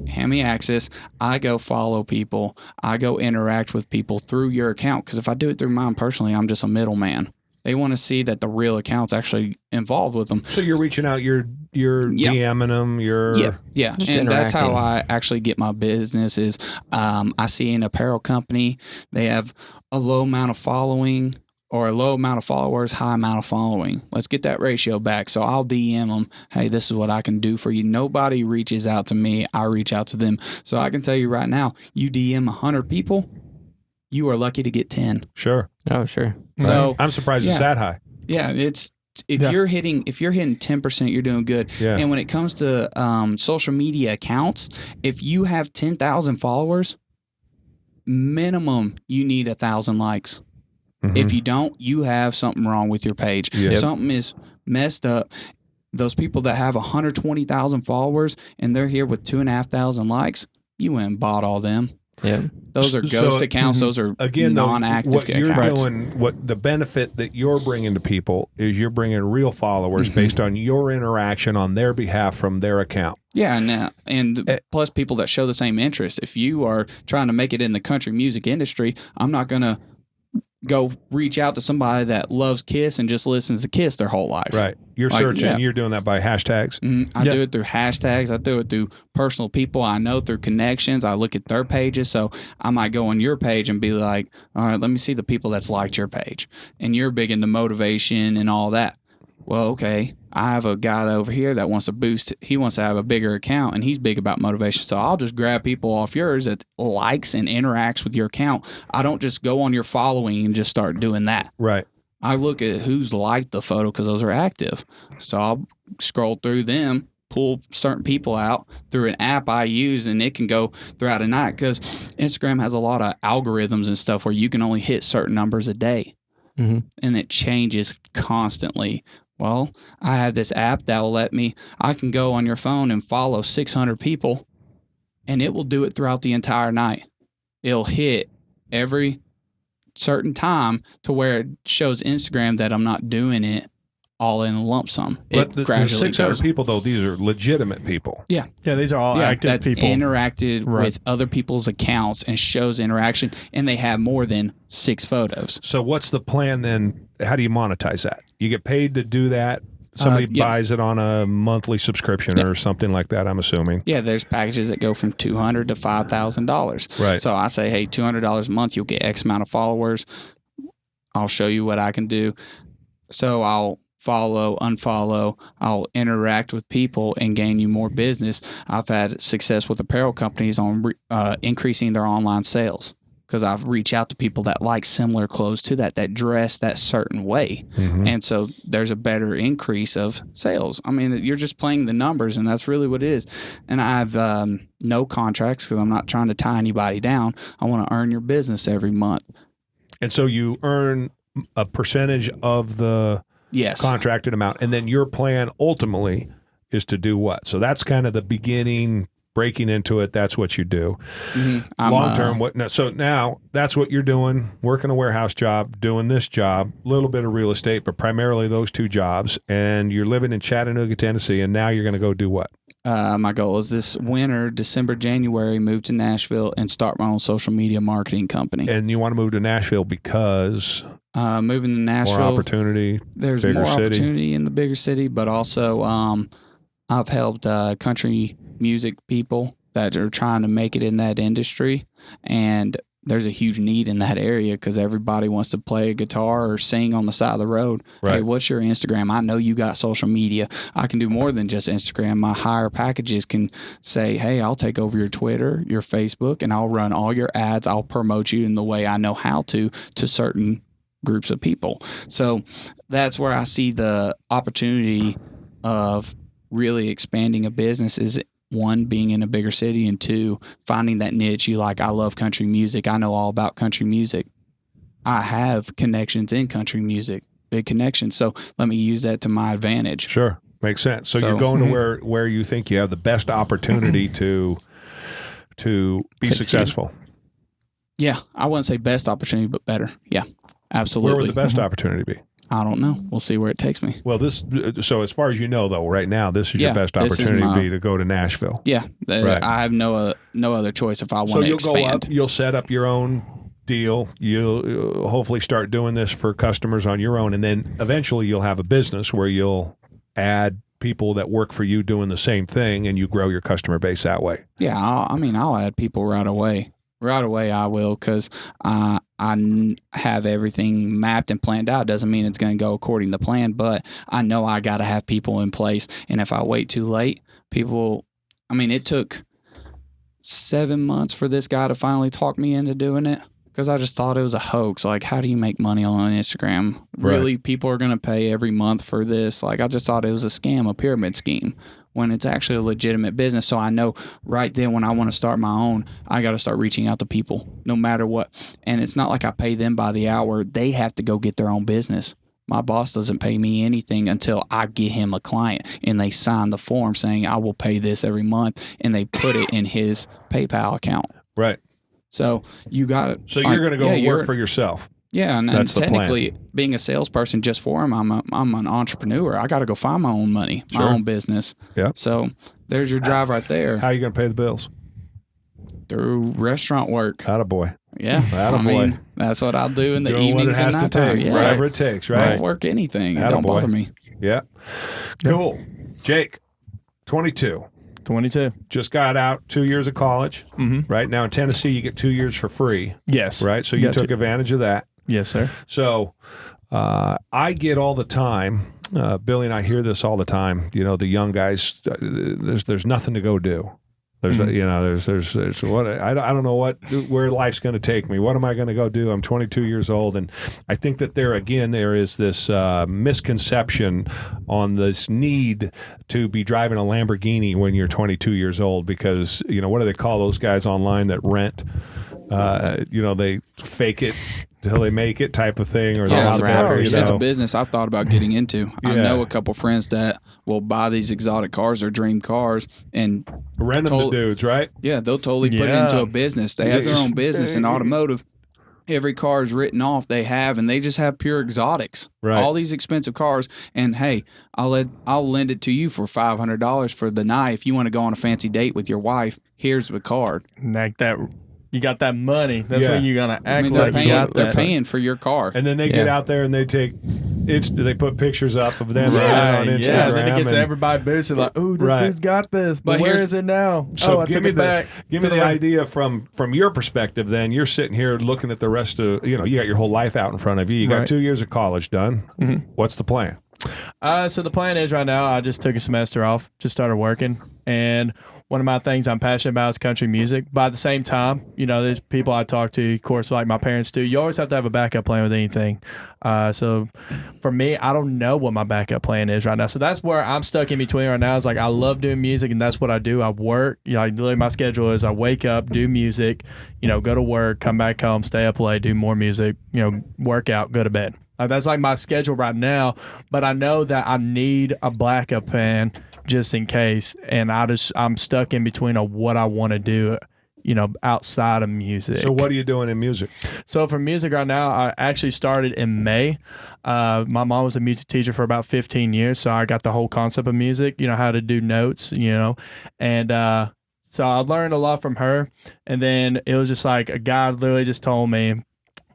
hand me access. I go follow people. I go interact with people through your account, because if I do it through mine personally, I'm just a middleman. They want to see that the real account's actually involved with them. So you're reaching out, you're DMing them, Yeah. Just and that's how interacting. I actually get my business is I see an apparel company, they have a low amount of following or a low amount of followers, high amount of following. Let's get that ratio back. So I'll DM them, hey, this is what I can do for you. Nobody reaches out to me. I reach out to them. So I can tell you right now, you DM 100 people, you are lucky to get 10. Sure. Oh, sure. So I'm surprised it's that high. yeah, if you're hitting 10%, you're doing good. Yeah. And when it comes to social media accounts, if you have 10,000 followers, minimum you need 1,000 likes. Mm-hmm. If you don't, you have something wrong with your page. Yep. Something is messed up. Those people that have 120,000 followers and they're here with 2,500 likes, you went and bought all them. Yeah. Those are ghost So, accounts. Those are Again, though, non-active what you're accounts. doing, what the benefit that you're bringing to people is you're bringing real followers Mm-hmm. based on your interaction on their behalf from their account. Yeah, and plus people that show the same interest. If you are trying to make it in the country music industry, I'm not going to go reach out to somebody that loves Kiss and just listens to Kiss their whole life. Right. You're Like, searching, yeah. you're doing that by hashtags. I do it through hashtags. I do it through personal people I know, through connections. I look at their pages. So I might go on your page and be like, all right, let me see the people that's liked your page. And you're big into motivation and all that. Well, okay, I have a guy over here that wants to boost. He wants to have a bigger account, and he's big about motivation. So I'll just grab people off yours that likes and interacts with your account. I don't just go on your following and just start doing that. Right. I look at who's liked the photo because those are active. So I'll scroll through them, pull certain people out through an app I use, and it can go throughout a night because Instagram has a lot of algorithms and stuff where you can only hit certain numbers a day. Mm-hmm. And it changes constantly. Well, I have this app that will let me, I can go on your phone and follow 600 people, and it will do it throughout the entire night. It'll hit every certain time to where it shows Instagram that I'm not doing it all in a lump sum. But It the gradually 600 goes. people, though, these are legitimate people. Yeah, these are all active that's people. interacted Right. with other people's accounts and shows interaction, and they have more than 6 photos. So what's the plan then? How do you monetize that? You get paid to do that? Somebody Yeah. buys it on a monthly subscription or something like that, I'm assuming. Yeah, there's packages that go from $200 to $5,000. Right. So I say, hey, $200 a month, you'll get X amount of followers. I'll show you what I can do. So I'll follow, unfollow, I'll interact with people and gain you more business. I've had success with apparel companies on increasing their online sales because I've reached out to people that like similar clothes to that dress that certain way. Mm-hmm. And so there's a better increase of sales. I mean, you're just playing the numbers, and that's really what it is. And I've no contracts because I'm not trying to tie anybody down. I want to earn your business every month. And so you earn a percentage of the Yes. contracted amount, and then your plan ultimately is to do what? So that's kind of the beginning, breaking into it. That's what you do. Long term, what? No, so now that's what you're doing: working a warehouse job, doing this job, a little bit of real estate, but primarily those two jobs. And you're living in Chattanooga, Tennessee, and now you're going to go do what? My goal is this winter, December, January, move to Nashville and start my own social media marketing company. And you want to move to Nashville because moving to Nashville, more opportunity. There's bigger more city. opportunity in the bigger city, but also I've helped country music people that are trying to make it in that industry, and there's a huge need in that area because everybody wants to play a guitar or sing on the side of the road. Right. Hey, what's your Instagram? I know you got social media. I can do more than just Instagram. My higher packages can say, hey, I'll take over your Twitter, your Facebook, and I'll run all your ads. I'll promote you in the way I know how to certain groups of people. So that's where I see the opportunity of really expanding a business is, one, being in a bigger city, and two, finding that niche you like. I love country music. I know all about country music. I have connections in country music, big connections. So let me use that to my advantage. Sure. Makes sense. So you're going to where you think you have the best opportunity to be Succeed. successful. Yeah. I wouldn't say best opportunity, but better. Yeah, absolutely. Where would the best opportunity be? I don't know. We'll see where it takes me. Well, so as far as you know, though, right now, this is your best this is opportunity be to go to Nashville. Yeah. Right. I have no other choice if I want So to you'll expand. go up, you'll set up your own deal. You'll hopefully start doing this for customers on your own, and then eventually you'll have a business where you'll add people that work for you doing the same thing, and you grow your customer base that way. Yeah, I'll add people right away. Right away, I will, because I have everything mapped and planned out. Doesn't mean it's going to go according to plan, but I know I got to have people in place. And if I wait too late, it took 7 months for this guy to finally talk me into doing it, because I just thought it was a hoax. Like, how do you make money on Instagram? Really, people are going to pay every month for this? Like, I just thought it was a scam, a pyramid scheme, when it's actually a legitimate business. So I know right then when I want to start my own, I got to start reaching out to people no matter what. And it's not like I pay them by the hour. They have to go get their own business. My boss doesn't pay me anything until I get him a client, and they sign the form saying I will pay this every month, and they put it in his PayPal account. Right. So you got it. So you're going to go work for yourself. Yeah, and That's the technically, plan. being a salesperson just for him, I'm an entrepreneur. I got to go find my own money, my own business. Yeah. So there's your drive right there. How are you going to pay the bills? Through restaurant work. Attaboy. Yeah, Attaboy. That's what I'll do in the Doing evenings what it has and to nighttime. take, Yeah. whatever it takes, right? I'll work anything. It Attaboy. don't bother me. Yeah. Cool. Jake, 22. 22. Just got out 2 years of college. Mm-hmm. Right now in Tennessee, you get 2 years for free. Yes. Right. So you took advantage of that. Yes, sir. So I get all the time. Billy and I hear this all the time. You know, the young guys. There's nothing to go do. There's there's what I don't know where life's going to take me. What am I going to go do? I'm 22 years old, and I think that there is this misconception on this need to be driving a Lamborghini when you're 22 years old, because what do they call those guys online that rent? They fake it till they make it type of thing, or Yeah, it's a business I've thought about getting into. I know a couple friends that will buy these exotic cars, their dream cars, and rent them to dudes, right? Yeah, they'll totally put it into a business. They have their own business in automotive. Every car is written off they have, and they just have pure exotics. Right. All these expensive cars, and hey, I'll lend it to you for $500 for the night if you want to go on a fancy date with your wife. Here's the card. Like that. You got that money. That's when you're gonna act like you got that. They're paying for your car. And then they get out there and they put pictures up of them on Instagram. Yeah, and then it gets everybody boosted like, "Ooh, this dude's got this." But where is it now? So I give took me it back. Give me the idea from your perspective. Then you're sitting here looking at the rest of you got your whole life out in front of you. You got 2 years of college done. Mm-hmm. What's the plan? So the plan is right now, I just took a semester off, just started working, and one of my things I'm passionate about is country music. But at the same time, there's people I talk to, of course, like my parents do. You always have to have a backup plan with anything. So for me, I don't know what my backup plan is right now. So that's where I'm stuck in between right now. Is like I love doing music, and that's what I do. I work. Literally my schedule is I wake up, do music, go to work, come back home, stay up late, do more music, work out, go to bed. That's like my schedule right now. But I know that I need a backup plan just in case, and I'm stuck in between of what I want to do, outside of music. So what are you doing in music? So for music right now, I actually started in May. My mom was a music teacher for about 15 years, so I got the whole concept of music, how to do notes, and so I learned a lot from her. And then it was just like a guy literally just told me,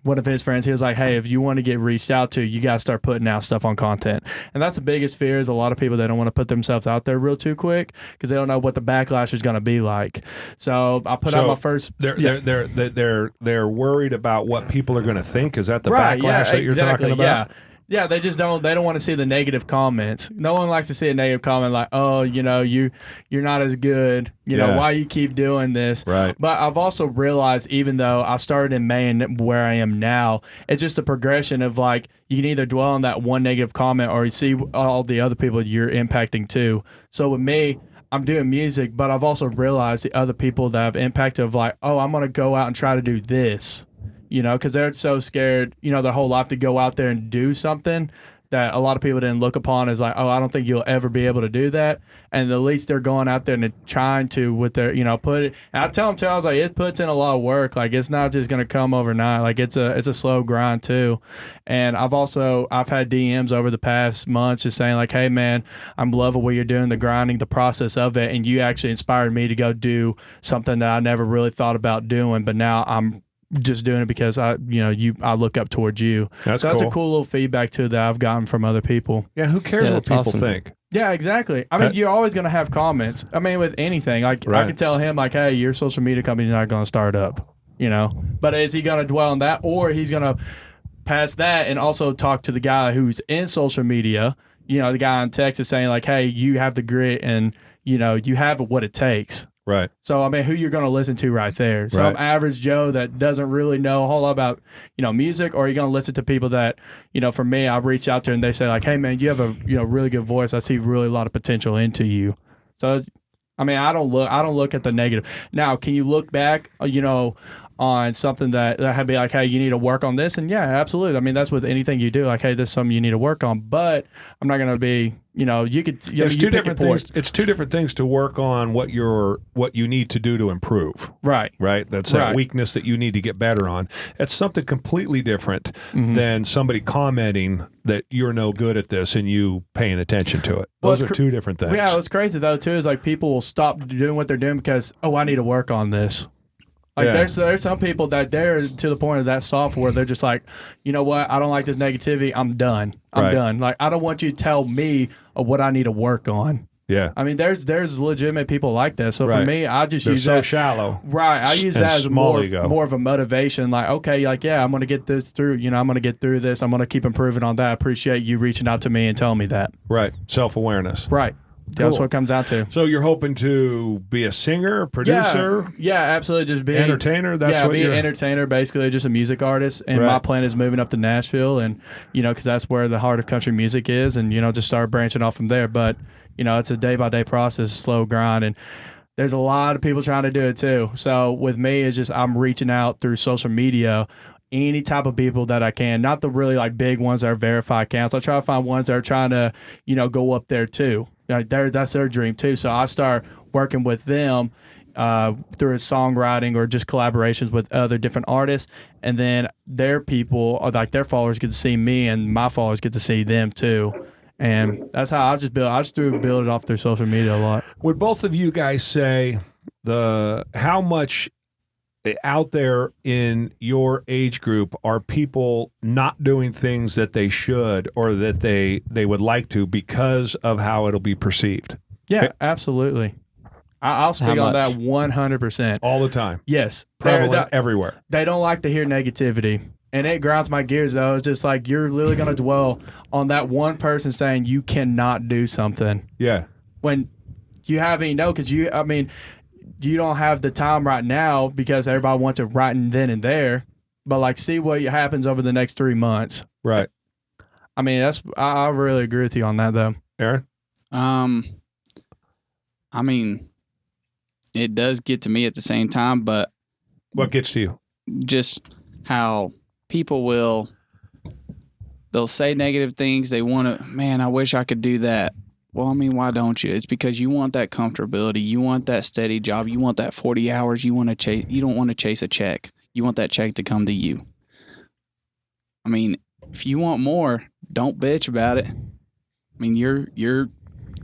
one of his friends, he was like, hey, if you want to get reached out to, you got to start putting out stuff on content. And that's the biggest fear is a lot of people, they don't want to put themselves out there real too quick because they don't know what the backlash is going to be like. So I put out my first. They're worried about what people are going to think. Is that the Right, backlash that you're talking about? Yeah, they just don't want to see the negative comments. No one likes to see a negative comment like, oh, you're not as good. Why you keep doing this? Right. But I've also realized, even though I started in May and where I am now, it's just a progression of like, you can either dwell on that one negative comment or you see all the other people you're impacting too. So with me, I'm doing music, but I've also realized the other people that I've impacted of like, oh, I'm going to go out and try to do this. Because they're so scared, their whole life to go out there and do something that a lot of people didn't look upon as like, oh, I don't think you'll ever be able to do that. And at least they're going out there and trying to with their, put it. And I tell them too, I was like, it puts in a lot of work. Like it's not just going to come overnight. Like it's a slow grind too. And I've had DMs over the past months just saying like, hey man, I'm loving what you're doing, the grinding, the process of it. And you actually inspired me to go do something that I never really thought about doing, but now I'm just doing it because I look up towards you. That's a cool. cool little feedback too that I've gotten from other people. Yeah, who cares what that's people awesome. think? Yeah, exactly. I mean, you're always going to have comments. I mean, with anything, like Right. I could tell him like, hey, your social media company's not going to start up, but is he going to dwell on that, or he's going to pass that and also talk to the guy who's in social media, the guy in Texas saying like, hey, you have the grit and, you have what it takes. Right. So, I mean, who you're going to listen to right there. Some Right. average Joe that doesn't really know a whole lot about, music, or are you going to listen to people that, for me, I reach out to and they say like, hey, man, you have a, really good voice. I see really a lot of potential into you. So, I mean, I don't look at the negative. Now, can you look back, on something that had be like, hey, you need to work on this? And yeah, absolutely. I mean, that's with anything you do. Like, hey, this is something you need to work on. But I'm not going to be, you could. There's two different things. It's two different things to work on what you need to do to improve. Right. Right. That's a weakness that you need to get better on. It's something completely different than somebody commenting that you're no good at this and you paying attention to it. Well, Those are two different things. Yeah, what's crazy though too is like people will stop doing what they're doing because I need to work on this. Like there's some people that they're to the point of that software, they're just like, you know what, I don't like this negativity, I'm done. I'm done. Like I don't want you to tell me what I need to work on. Yeah. I mean, there's legitimate people like that. So for me, I just use so that shallow. Right. I use that as small ego. more of a motivation. Like, okay, like, yeah, I'm going to get this through. I'm going to get through this. I'm going to keep improving on that. I appreciate you reaching out to me and telling me that. Right. Self-awareness. Right. That's what it comes down to. So you're hoping to be a singer, producer? Yeah, absolutely. Just be entertainer? That's what be you're... an entertainer, basically, just a music artist. And my plan is moving up to Nashville and, because that's where the heart of country music is and, just start branching off from there. But, it's a day-by-day process, slow grind. And there's a lot of people trying to do it too. So with me, it's just I'm reaching out through social media, any type of people that I can, not the really like big ones that are verified accounts. I try to find ones that are trying to, go up there too. That's their dream too. So I start working with them through songwriting or just collaborations with other different artists, and then their people or like their followers get to see me, and my followers get to see them too. And that's how I just build. I just build it off through social media a lot. Would both of you guys say how much out there in your age group are people not doing things that they should or that they would like to because of how it'll be perceived? Yeah, absolutely. I'll speak on that 100%. All the time. Yes. Prevalent everywhere. They don't like to hear negativity. And it grinds my gears, though. It's just like you're literally going to dwell on that one person saying you cannot do something. Yeah. When you have any know because you don't have the time right now because everybody wants it right and then and there. But like, see what happens over the next 3 months. Right. I mean, I really agree with you on that though. Aaron? I mean, it does get to me at the same time, but What gets to you? just how people they'll say negative things. They want to, man, I wish I could do that. Well, I mean, why don't you? It's because you want that comfortability. You want that steady job. You want that 40 hours. You don't want to chase a check. You want that check to come to you. I mean, if you want more, don't bitch about it. I mean, you're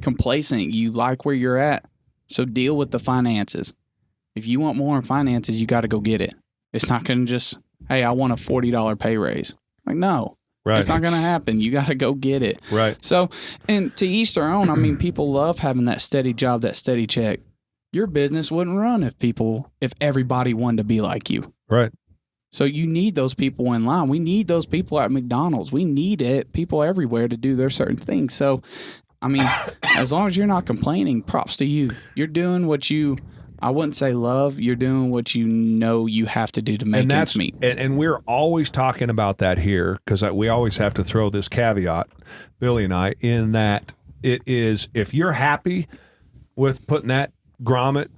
complacent. You like where you're at. So deal with the finances. If you want more in finances, you got to go get it. It's not going to just, hey, I want a $40 pay raise. Like, no. Right. It's not going to happen. You got to go get it. Right. So, and to each their own. I mean, people love having that steady job, that steady check. Your business wouldn't run if everybody wanted to be like you. Right. So you need those people in line. We need those people at McDonald's. We need people everywhere to do their certain things. So, I mean, as long as you're not complaining, props to you. You're doing what I wouldn't say love. You're doing what you know you have to do to make ends meet. And we're always talking about that here because we always have to throw this caveat, Billy and I, in that it is, if you're happy with putting that grommet,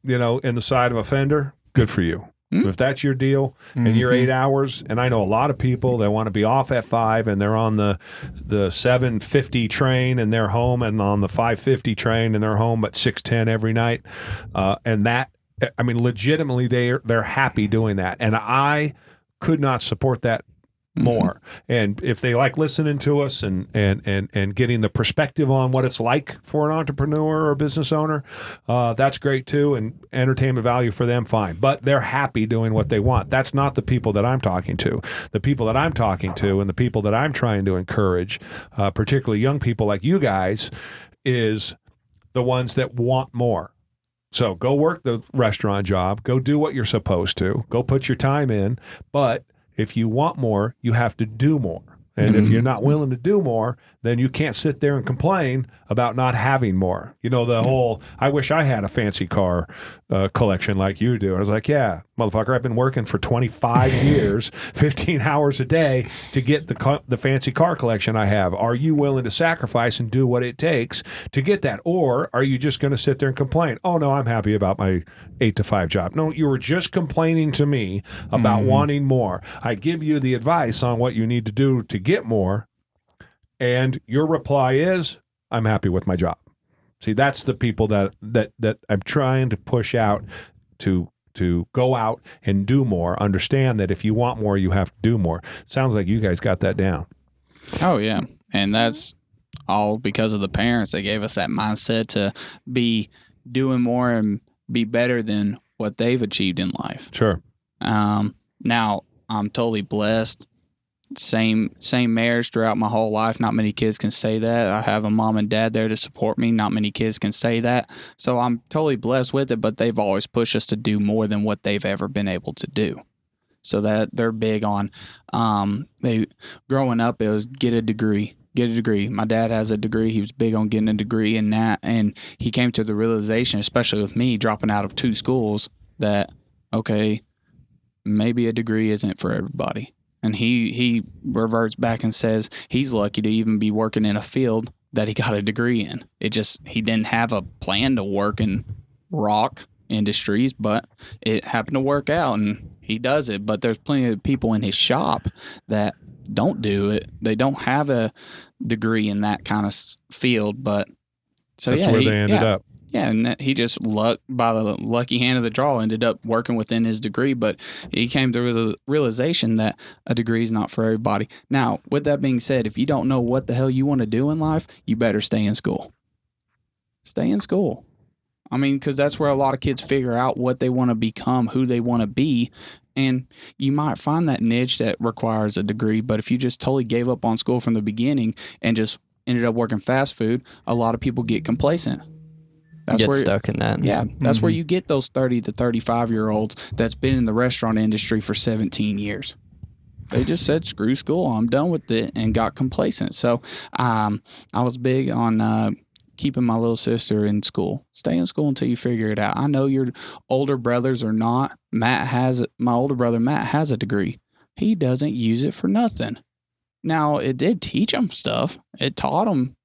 in the side of a fender, good for you. Mm-hmm. If that's your deal and you're 8 hours, and I know a lot of people that want to be off at 5 and they're on the 7:50 train and they're home, and on the 5:50 train and they're home at 6:10 every night, and that, I mean, legitimately they're happy doing that, and I could not support that more. And if they like listening to us and getting the perspective on what it's like for an entrepreneur or business owner, that's great too, and entertainment value for them, fine. But they're happy doing what they want. That's not the people that I'm talking to. The people that I'm talking to and the people that I'm trying to encourage, particularly young people like you guys, is the ones that want more. So go work the restaurant job, go do what you're supposed to, go put your time in, but if you want more, you have to do more. And if you're not willing to do more, then you can't sit there and complain about not having more. The whole, I wish I had a fancy car collection like you do. I was like, yeah, motherfucker, I've been working for 25 years, 15 hours a day to get the fancy car collection I have. Are you willing to sacrifice and do what it takes to get that? Or are you just going to sit there and complain? Oh, no, I'm happy about my 8 to 5 job. No, you were just complaining to me about wanting more. I give you the advice on what you need to do to get more, and your reply is, I'm happy with my job. See, that's the people that I'm trying to push out to go out and do more. Understand that if you want more, you have to do more. Sounds like you guys got that down. Oh, yeah. And that's all because of the parents. They gave us that mindset to be doing more and be better than what they've achieved in life. Sure. Now, I'm totally blessed. Same marriage throughout my whole life. Not many kids can say that. I have a mom and dad there to support me. Not many kids can say that. So I'm totally blessed with it, but they've always pushed us to do more than what they've ever been able to do. So that they're big on, growing up, it was get a degree. My dad has a degree. He was big on getting a degree in that. And he came to the realization, especially with me dropping out of 2 schools, that, okay, maybe a degree isn't for everybody. And he reverts back and says he's lucky to even be working in a field that he got a degree in. He didn't have a plan to work in rock industries, but it happened to work out and he does it. But there's plenty of people in his shop that don't do it. They don't have a degree in that kind of field, but so that's where they ended up. Yeah, and he just by the lucky hand of the draw ended up working within his degree, but he came to the realization that a degree is not for everybody. Now, with that being said, if you don't know what the hell you want to do in life, you better stay in school. Stay in school. I mean, because that's where a lot of kids figure out what they want to become, who they want to be, and you might find that niche that requires a degree, but if you just totally gave up on school from the beginning and just ended up working fast food, a lot of people get complacent. Get stuck in that. Yeah, that's where you get those 30 to 35-year-olds that's been in the restaurant industry for 17 years. They just said, screw school, I'm done with it, and got complacent. So I was big on keeping my little sister in school. Stay in school until you figure it out. I know your older brothers are not. My older brother Matt has a degree. He doesn't use it for nothing. Now, it did teach him stuff. It taught him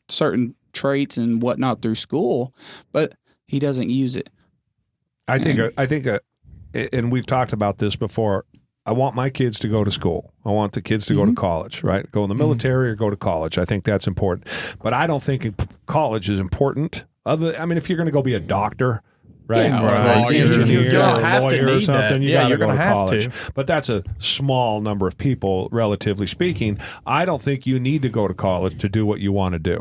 certain traits and whatnot through school, but he doesn't use it. I think, and we've talked about this before. I want my kids to go to school. I want the kids to go to college, right? Go in the military or go to college. I think that's important. But I don't think college is important. If you're going to go be a doctor, right? Yeah, or right. an engineer You're gonna have or to lawyer or need something, that. you Yeah, got to you're go gonna to have college. to. But that's a small number of people, relatively speaking. I don't think you need to go to college to do what you want to do.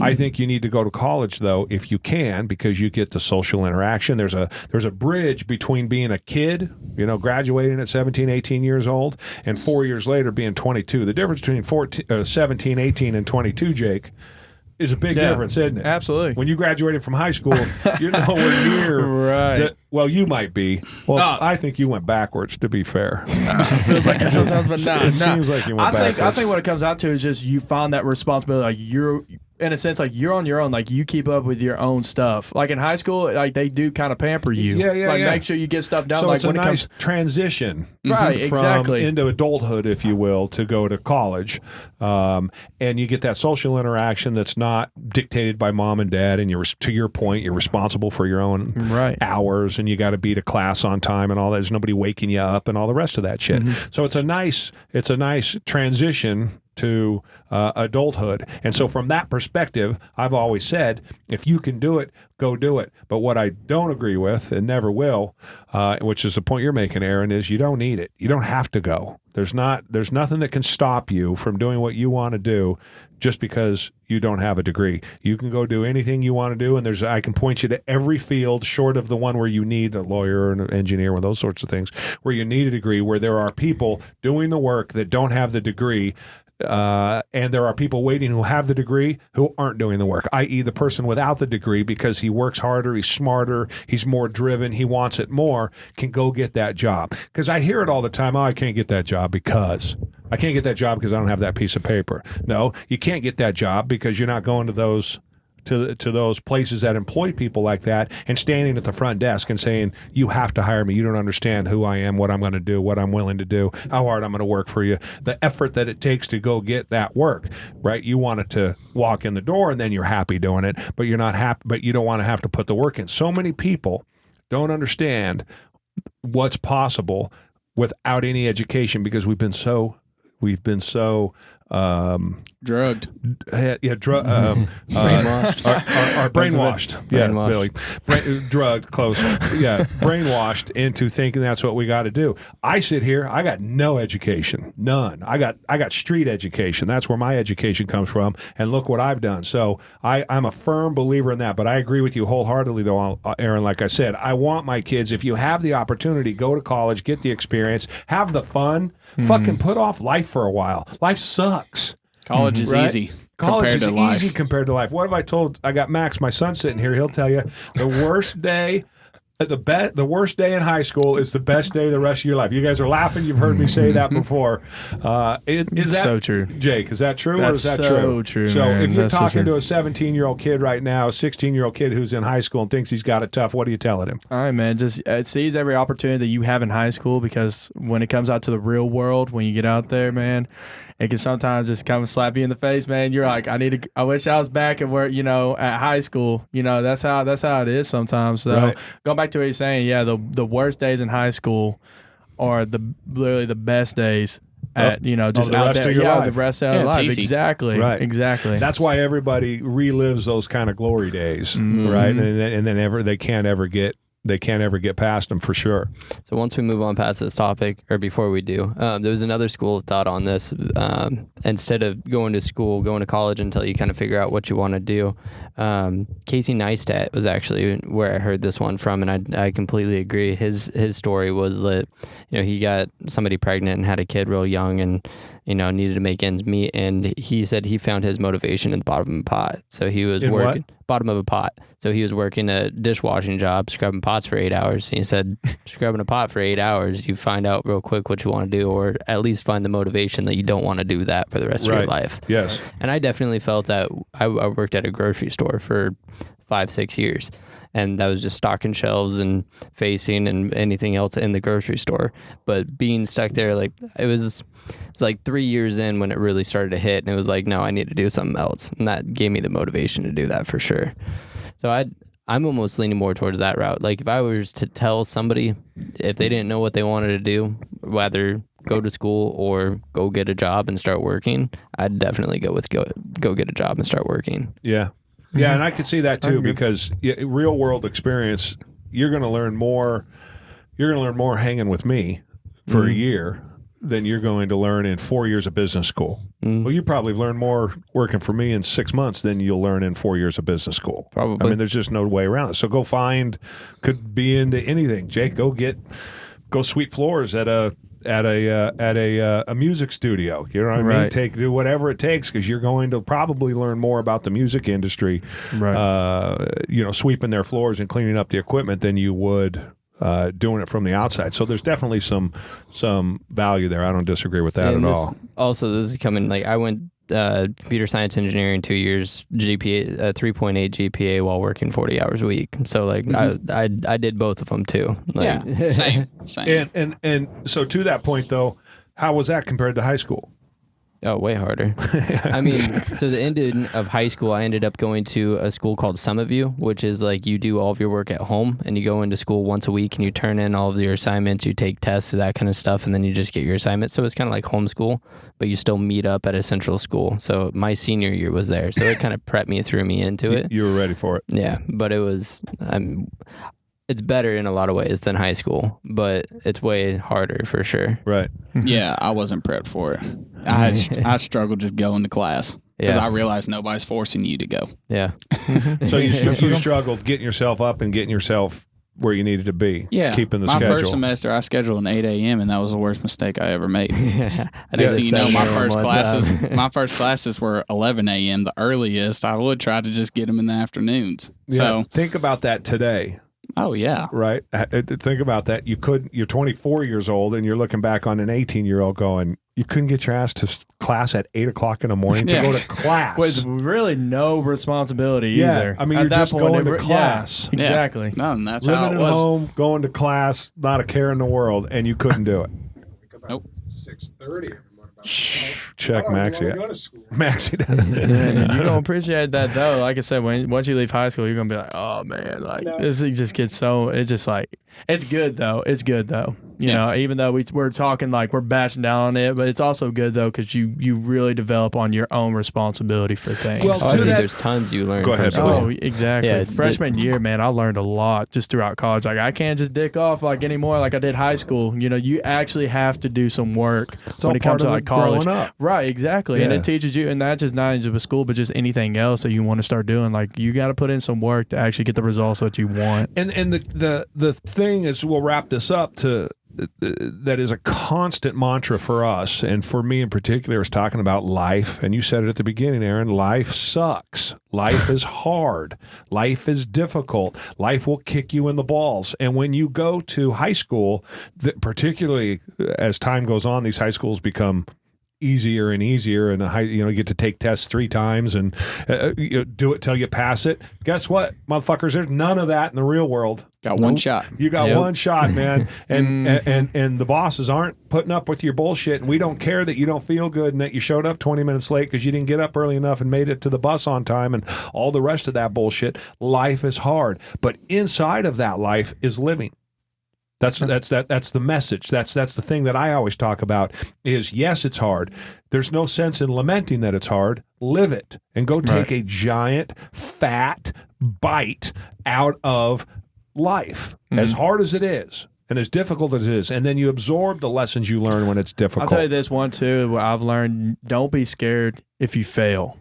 I think you need to go to college, though, if you can, because you get the social interaction. There's a bridge between being a kid, graduating at 17, 18 years old, and 4 years later being 22. The difference between 17, 18, and 22, Jake, is a big difference, isn't it? Absolutely. When you graduated from high school, you're nowhere near. Right. Well, you might be. Well, I think you went backwards, to be fair. Feels like that sometimes, but no. It seems like you went backwards. I think what it comes out to is just you find that responsibility. Like you're, in a sense, like you're on your own. Like you keep up with your own stuff. Like in high school, like they do kind of pamper you. Yeah. Like make sure you get stuff done. So like it's a when nice it comes transition, right, from exactly, into adulthood, if you will, to go to college, and you get that social interaction that's not dictated by mom and dad. And to your point, you're responsible for your own hours, and you got to be to class on time and all that. There's nobody waking you up and all the rest of that shit. So it's a nice transition to adulthood. And so from that perspective, I've always said, if you can do it, go do it. But what I don't agree with, and never will, which is the point you're making, Aaron, is you don't need it. You don't have to go. There's nothing that can stop you from doing what you want to do just because you don't have a degree. You can go do anything you want to do, and I can point you to every field short of the one where you need a lawyer or an engineer or those sorts of things, where you need a degree, where there are people doing the work that don't have the degree. And there are people waiting who have the degree who aren't doing the work, i.e. the person without the degree, because he works harder, he's smarter, he's more driven, he wants it more, can go get that job. Because I hear it all the time, I can't get that job because I don't have that piece of paper. No, you can't get that job because you're not going to those places that employ people like that and standing at the front desk and saying, you have to hire me. You don't understand who I am, what I'm going to do, what I'm willing to do, how hard I'm going to work for you, the effort that it takes to go get that work, right? You want it to walk in the door and then you're happy doing it, but you're not happy, but you don't want to have to put the work in. So many people don't understand what's possible without any education because we've been so drugged. Brainwashed. Are brainwashed. Yeah, Brainwashed. Billy. Drugged, close. Yeah, brainwashed into thinking that's what we got to do. I sit here, I got no education, none. I got street education. That's where my education comes from, and look what I've done. So I'm a firm believer in that, but I agree with you wholeheartedly, though, Aaron, like I said. I want my kids, if you have the opportunity, go to college, get the experience, have the fun, fucking put off life for a while. Life sucks. College is easy. College compared is to life. easy compared to life. What have I told? I got Max, my son, sitting here. He'll tell you the worst day. The worst day in high school is the best day of the rest of your life. You guys are laughing. You've heard me say that before. Is that so true? Jake, is that true or is that so true? true, So man. if you're That's so talking true. to a 17-year-old kid right now, a 16-year-old kid who's in high school and thinks he's got it tough, what are you telling him? All right, man. Just seize every opportunity that you have in high school, because when it comes out to the real world, when you get out there, man, it can sometimes just come and slap you in the face, man. You're like, I wish I was back at where, at high school. That's how it is sometimes. So Right. going back to what you're saying, yeah, the worst days in high school are literally the best days at, just the out rest there. of your yeah, life. the rest of Yeah, your it's life. easy. Exactly. Right. Exactly. That's why everybody relives those kind of glory days, right? And then they can't ever get past them for sure. So once we move on past this topic, or before we do, there was another school of thought on this. Instead of going to college until you kind of figure out what you want to do, Casey Neistat was actually where I heard this one from, and I completely agree. His story was that, he got somebody pregnant and had a kid real young, and needed to make ends meet, and he said he found his motivation at the bottom of a pot. So he was working bottom of a pot. So he was working a dishwashing job, scrubbing pots for 8 hours. And he said, scrubbing a pot for 8 hours, you find out real quick what you want to do, or at least find the motivation that you don't want to do that for the rest of your life. Yes. And I definitely felt that. I worked at a grocery store for 5-6 years, and that was just stocking shelves and facing and anything else in the grocery store. But being stuck there, like it was like 3 years in when it really started to hit, and it was like, no, I need to do something else, and that gave me the motivation to do that for sure. So I'm almost leaning more towards that route. Like if I was to tell somebody, if they didn't know what they wanted to do, whether go to school or go get a job and start working, I'd definitely go with go get a job and start working. Yeah. Yeah, and I could see that too, because real world experience, you're going to learn more. You're going to learn more hanging with me for a year than you're going to learn in 4 years of business school. Well, you probably learn more working for me in 6 months than you'll learn in 4 years of business school. Probably. I mean, there's just no way around it. So could be into anything. Jake, go sweep floors at a music studio. You know what I mean? Do whatever it takes, because you're going to probably learn more about the music industry, sweeping their floors and cleaning up the equipment than you would doing it from the outside. So there's definitely some value there. I don't disagree with that at all. Also, this is coming, like I went computer science engineering 2 years, GPA 3.8 GPA while working 40 hours a week. So like I did both of them too. Like, Yeah, same. And so to that point though, how was that compared to high school? Oh, way harder. I mean, so the end of high school, I ended up going to a school called Summitview, which is like you do all of your work at home, and you go into school once a week and you turn in all of your assignments, you take tests, that kind of stuff, and then you just get your assignments. So it's kind of like homeschool, but you still meet up at a central school. So my senior year was there. So it kind of prepped me, threw me into it. You were ready for it. Yeah, but it was... it's better in a lot of ways than high school, but it's way harder for sure. Right. Yeah, I wasn't prepped for it. I struggled just going to class because I realized nobody's forcing you to go. Yeah. So you struggled getting yourself up and getting yourself where you needed to be. Yeah. Keeping the my schedule. First semester, I scheduled an 8 a.m. and that was the worst mistake I ever made. I Next thing you know, my first classes were 11 a.m. The earliest. I would try to just get them in the afternoons. Yeah. So think about that today. Oh, yeah. Right. Think about that. You're 24 years old and you're looking back on an 18-year-old going, you couldn't get your ass to class at 8 o'clock in the morning to go to class. With really no responsibility either. I mean, At you're that just point, going to class. Yeah, exactly. No, and that's Living how it at was. home, going to class, not a care in the world, and you couldn't do it. Nope. 6:30. Check Maxie. Maxie does. You're gonna appreciate that though. Like I said, once you leave high school, you're gonna be like, oh man, like this thing just gets so. It's just like it's good though. It's good though. You know, even though we're talking like we're bashing down on it, but it's also good though because you really develop on your own responsibility for things. Well, I think there's tons you learn. Go ahead. Oh, exactly. Yeah, Freshman year, man, I learned a lot just throughout college. Like I can't just dick off like anymore like I did high school. You know, you actually have to do some work when it comes to like college. Up. Right, exactly. And it teaches you, and that's just not just with school, but just anything else that you want to start doing. Like you got to put in some work to actually get the results that you want. And the thing is, we'll wrap this up to. That is a constant mantra for us, and for me in particular, is talking about life. And you said it at the beginning, Aaron. Life sucks. Life is hard. Life is difficult. Life will kick you in the balls. And when you go to high school, particularly as time goes on, these high schools become easier and easier, and you get to take tests 3 times and do it till you pass it. Guess what, motherfuckers? There's none of that in the real world. Got one shot. You got one shot, man. And the bosses aren't putting up with your bullshit, and we don't care that you don't feel good and that you showed up 20 minutes late because you didn't get up early enough and made it to the bus on time and all the rest of that bullshit. Life is hard, but inside of that life is living. That's the message. That's the thing that I always talk about is, yes, it's hard. There's no sense in lamenting that it's hard. Live it and go take a giant fat bite out of life, as hard as it is and as difficult as it is. And then you absorb the lessons you learn when it's difficult. I'll tell you this one too, what I've learned, don't be scared if you fail.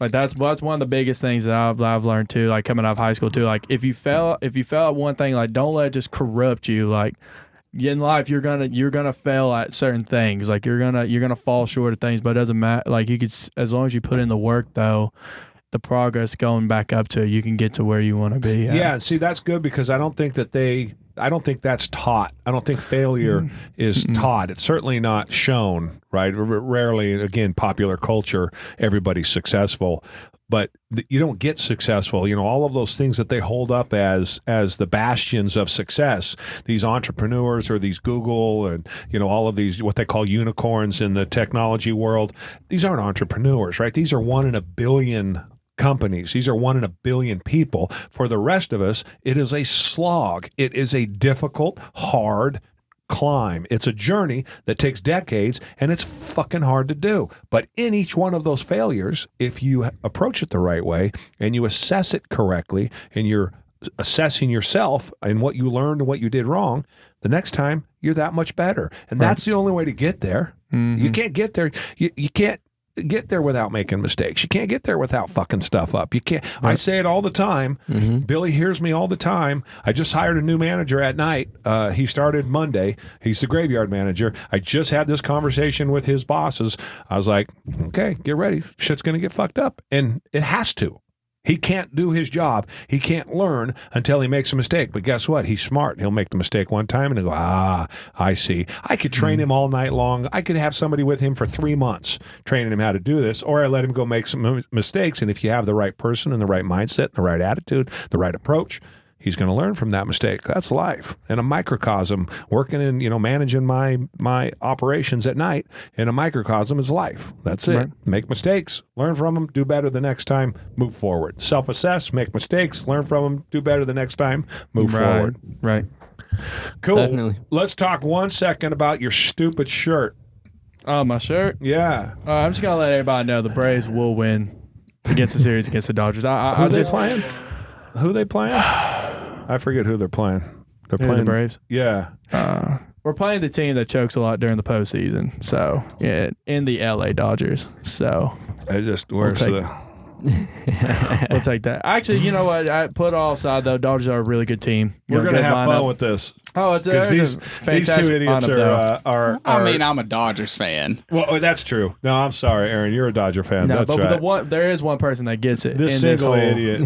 Like that's one of the biggest things that I've learned too. Like coming out of high school too. Like if you fail at one thing, like don't let it just corrupt you. Like in life, you're gonna fail at certain things. Like you're gonna fall short of things, but it doesn't matter. Like you could, as long as you put in the work, though, the progress going back up to, you can get to where you want to be. Yeah, see, that's good because I don't think that's taught. I don't think failure is taught. It's certainly not shown, right? Rarely, again, popular culture, everybody's successful. But you don't get successful. You know, all of those things that they hold up as the bastions of success, these entrepreneurs or these Google and, you know, all of these, what they call unicorns in the technology world, these aren't entrepreneurs, right? These are 1 in a billion companies. These are 1 in a billion people. For the rest of us, it is a slog. It is a difficult, hard climb. It's a journey that takes decades, and it's fucking hard to do. But in each one of those failures, if you approach it the right way and you assess it correctly and you're assessing yourself and what you learned and what you did wrong, the next time you're that much better. And that's the only way to get there. You can't get there. You can't get there without making mistakes. You can't get there without fucking stuff up. You can't. I say it all the time. Billy hears me all the time. I just hired a new manager at night. He started Monday. He's the graveyard manager. I just had this conversation with his bosses. I was like, okay, get ready. Shit's going to get fucked up. And it has to. He can't do his job. He can't learn until he makes a mistake. But guess what? He's smart. He'll make the mistake one time and he'll go, I see. I could train him all night long. I could have somebody with him for 3 months training him how to do this, or I let him go make some mistakes. And if you have the right person and the right mindset, the right attitude, the right approach, he's going to learn from that mistake. That's life. And a microcosm, working in, you know, managing my operations at night in a microcosm is life. That's it. Right. Make mistakes, learn from them, do better the next time, move forward. Self-assess, make mistakes, learn from them, do better the next time, move forward. Right. Cool. Definitely. Let's talk 1 second about your stupid shirt. Oh, my shirt? Yeah. I'm just going to let everybody know the Braves will win against the series against the Dodgers. Who they playing? Who they playing? I forget who they're playing. They're playing the Braves. Yeah. We're playing the team that chokes a lot during the postseason. So, yeah, in the LA Dodgers. So, I just, where's we'll take that. Actually, you know what? I put it all aside, though. Dodgers are a really good team. We're going to have fun with this. Oh, it's a fantastic these two idiots are I mean, I'm a Dodgers fan. Well, that's true. No, I'm sorry, Aaron. You're a Dodger fan. No, that's but right. There is one person that gets it. This single idiot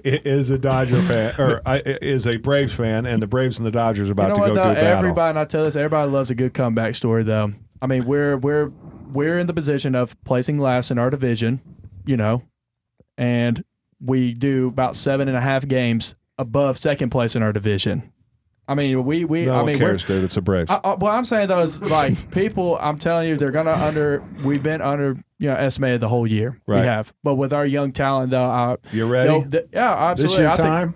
is a Dodger fan, or is a Braves fan, and the Braves and the Dodgers are about to go do battle. Everybody, and I tell this, everybody loves a good comeback story, though. I mean, we're in the position of placing last in our division, you know, and we do about 7.5 games above second place in our division. I mean, no one cares, dude. It's the Braves. What I'm saying though is, like, people, I'm telling you, they're gonna we've been estimated the whole year. Right. We have, but with our young talent though, you ready? Yeah, absolutely. This your time?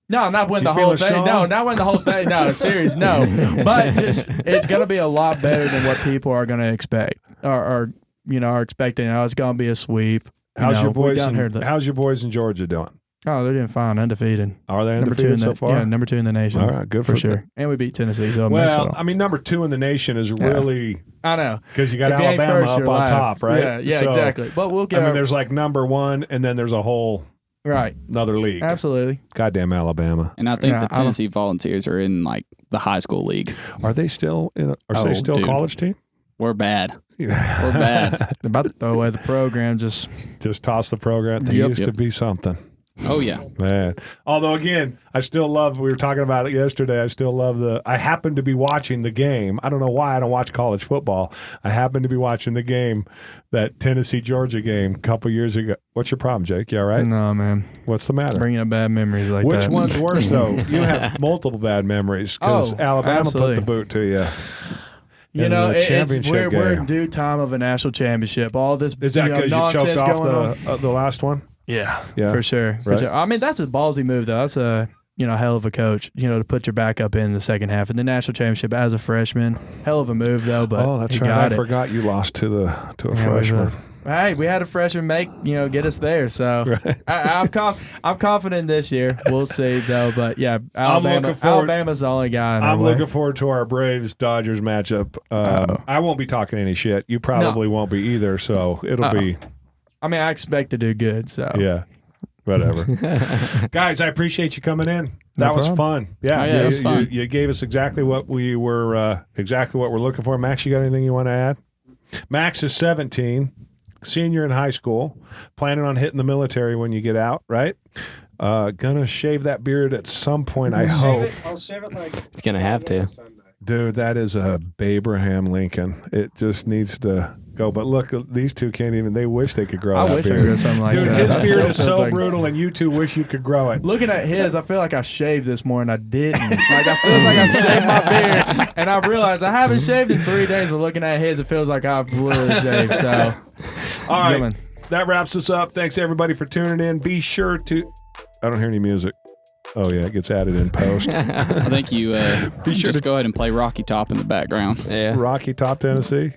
No, not win the whole thing. Strong? No, not win the whole thing. No, series, no. But just, it's gonna be a lot better than what people are gonna expect, or are expecting. It's gonna be a sweep. How's your boys in Georgia doing? Oh, they're doing fine, undefeated. Are they undefeated so far? Yeah, number 2 in the nation. All right, good for sure. And we beat Tennessee. So I mean, number 2 in the nation is really. I know, because you got Alabama up on top, right? Yeah, so, exactly. But we'll get. There's like number 1, and then there's a whole another league. Absolutely. Goddamn Alabama. And I think the Tennessee Volunteers are in like the high school league. Are they still in? Are they still a college team? We're bad. We're bad. They're about to throw away the program. Just toss the program. They used to be something. Oh, yeah. Man. Although, again, I still love, we were talking about it yesterday, I happen to be watching the game. I don't know why I don't watch college football. I happen to be watching the game, that Tennessee-Georgia game a couple years ago. What's your problem, Jake? You all right? No, man. What's the matter? Bringing up bad memories like Which that. one's worse, though? You have multiple bad memories because Alabama absolutely. put the boot to you. You know, we're in due time of a national championship. All this is that because you choked off the last one? Yeah, for sure. Right. I mean, that's a ballsy move, though. That's a hell of a coach. To put your backup in the second half in the national championship as a freshman. Hell of a move, though. But that's right. I forgot you lost to a freshman. Hey, we had a freshman get us there. So I'm confident this year. We'll see, though. But yeah, Alabama's the only guy. I'm looking forward to our Braves-Dodgers matchup. I won't be talking any shit. You probably won't be either. So it'll be. I mean, I expect to do good. So Yeah. Whatever. Guys, I appreciate you coming in. That was problem. fun. Yeah, Oh, yeah, it was fun. You gave us exactly what we're looking for. Max, you got anything you want to add? Max is 17, senior in high school, planning on hitting the military when you get out, right? Gonna shave that beard at some point, I hope. I'll shave it like It's gonna have to. Dude, that is a Abraham Lincoln. It just needs to go. But look, these two can't even. They wish they could grow I that wish I beard. could do something like Dude, that. his I beard still is feels so like- brutal, and you two wish you could grow it. Looking at his, I feel like I shaved this morning. I didn't. Like I feel like I shaved my beard, and I realized I haven't shaved in 3 days. But looking at his, it feels like I've literally shaved. So, All right, gentlemen. that wraps us up. Thanks everybody for tuning in. Be sure to. I don't hear any music. Oh yeah, it gets added in post. I think you just go ahead and play Rocky Top in the background. Yeah. Rocky Top, Tennessee.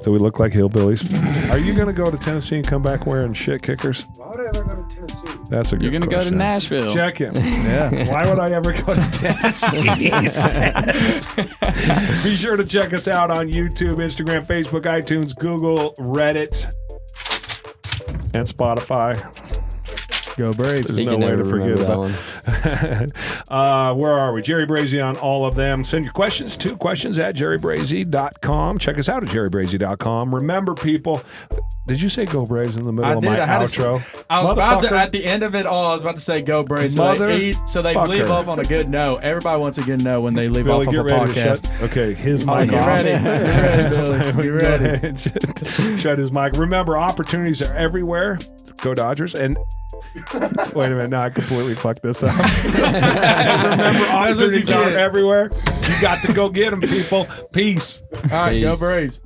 Do we look like hillbillies? Are you going to go to Tennessee and come back wearing shit kickers? Why would I ever go to Tennessee? That's a good You're gonna go to question. Nashville. Check it. Yeah. Why would I ever go to Tennessee? He says. Be sure to check us out on YouTube, Instagram, Facebook, iTunes, Google, Reddit, and Spotify. Go Braves. There's You no can way never to forget remember that about one. Where are we? Jerry Brazie on all of them. Send your questions to questions@jerrybrazie.com. Check us out at jerrybrazie.com. Remember, people, did you say go Braves in the middle of my outro? I was about to, Motherfucker. at the end of it all, I was about to say go Braves. So they Motherfucker. leave off on a good note. Everybody wants a good note when they leave Billy, off get of a ready to podcast. shut. Okay, his Oh, mic get off. ready. Get ready, Billy. Get Go ready. ahead. Shut his mic. Remember, opportunities are everywhere. Go Dodgers. And wait a minute, now I completely fucked this up. Remember, opportunities are everywhere. You got to go get them, people. Peace. All right, go Peace. Braves.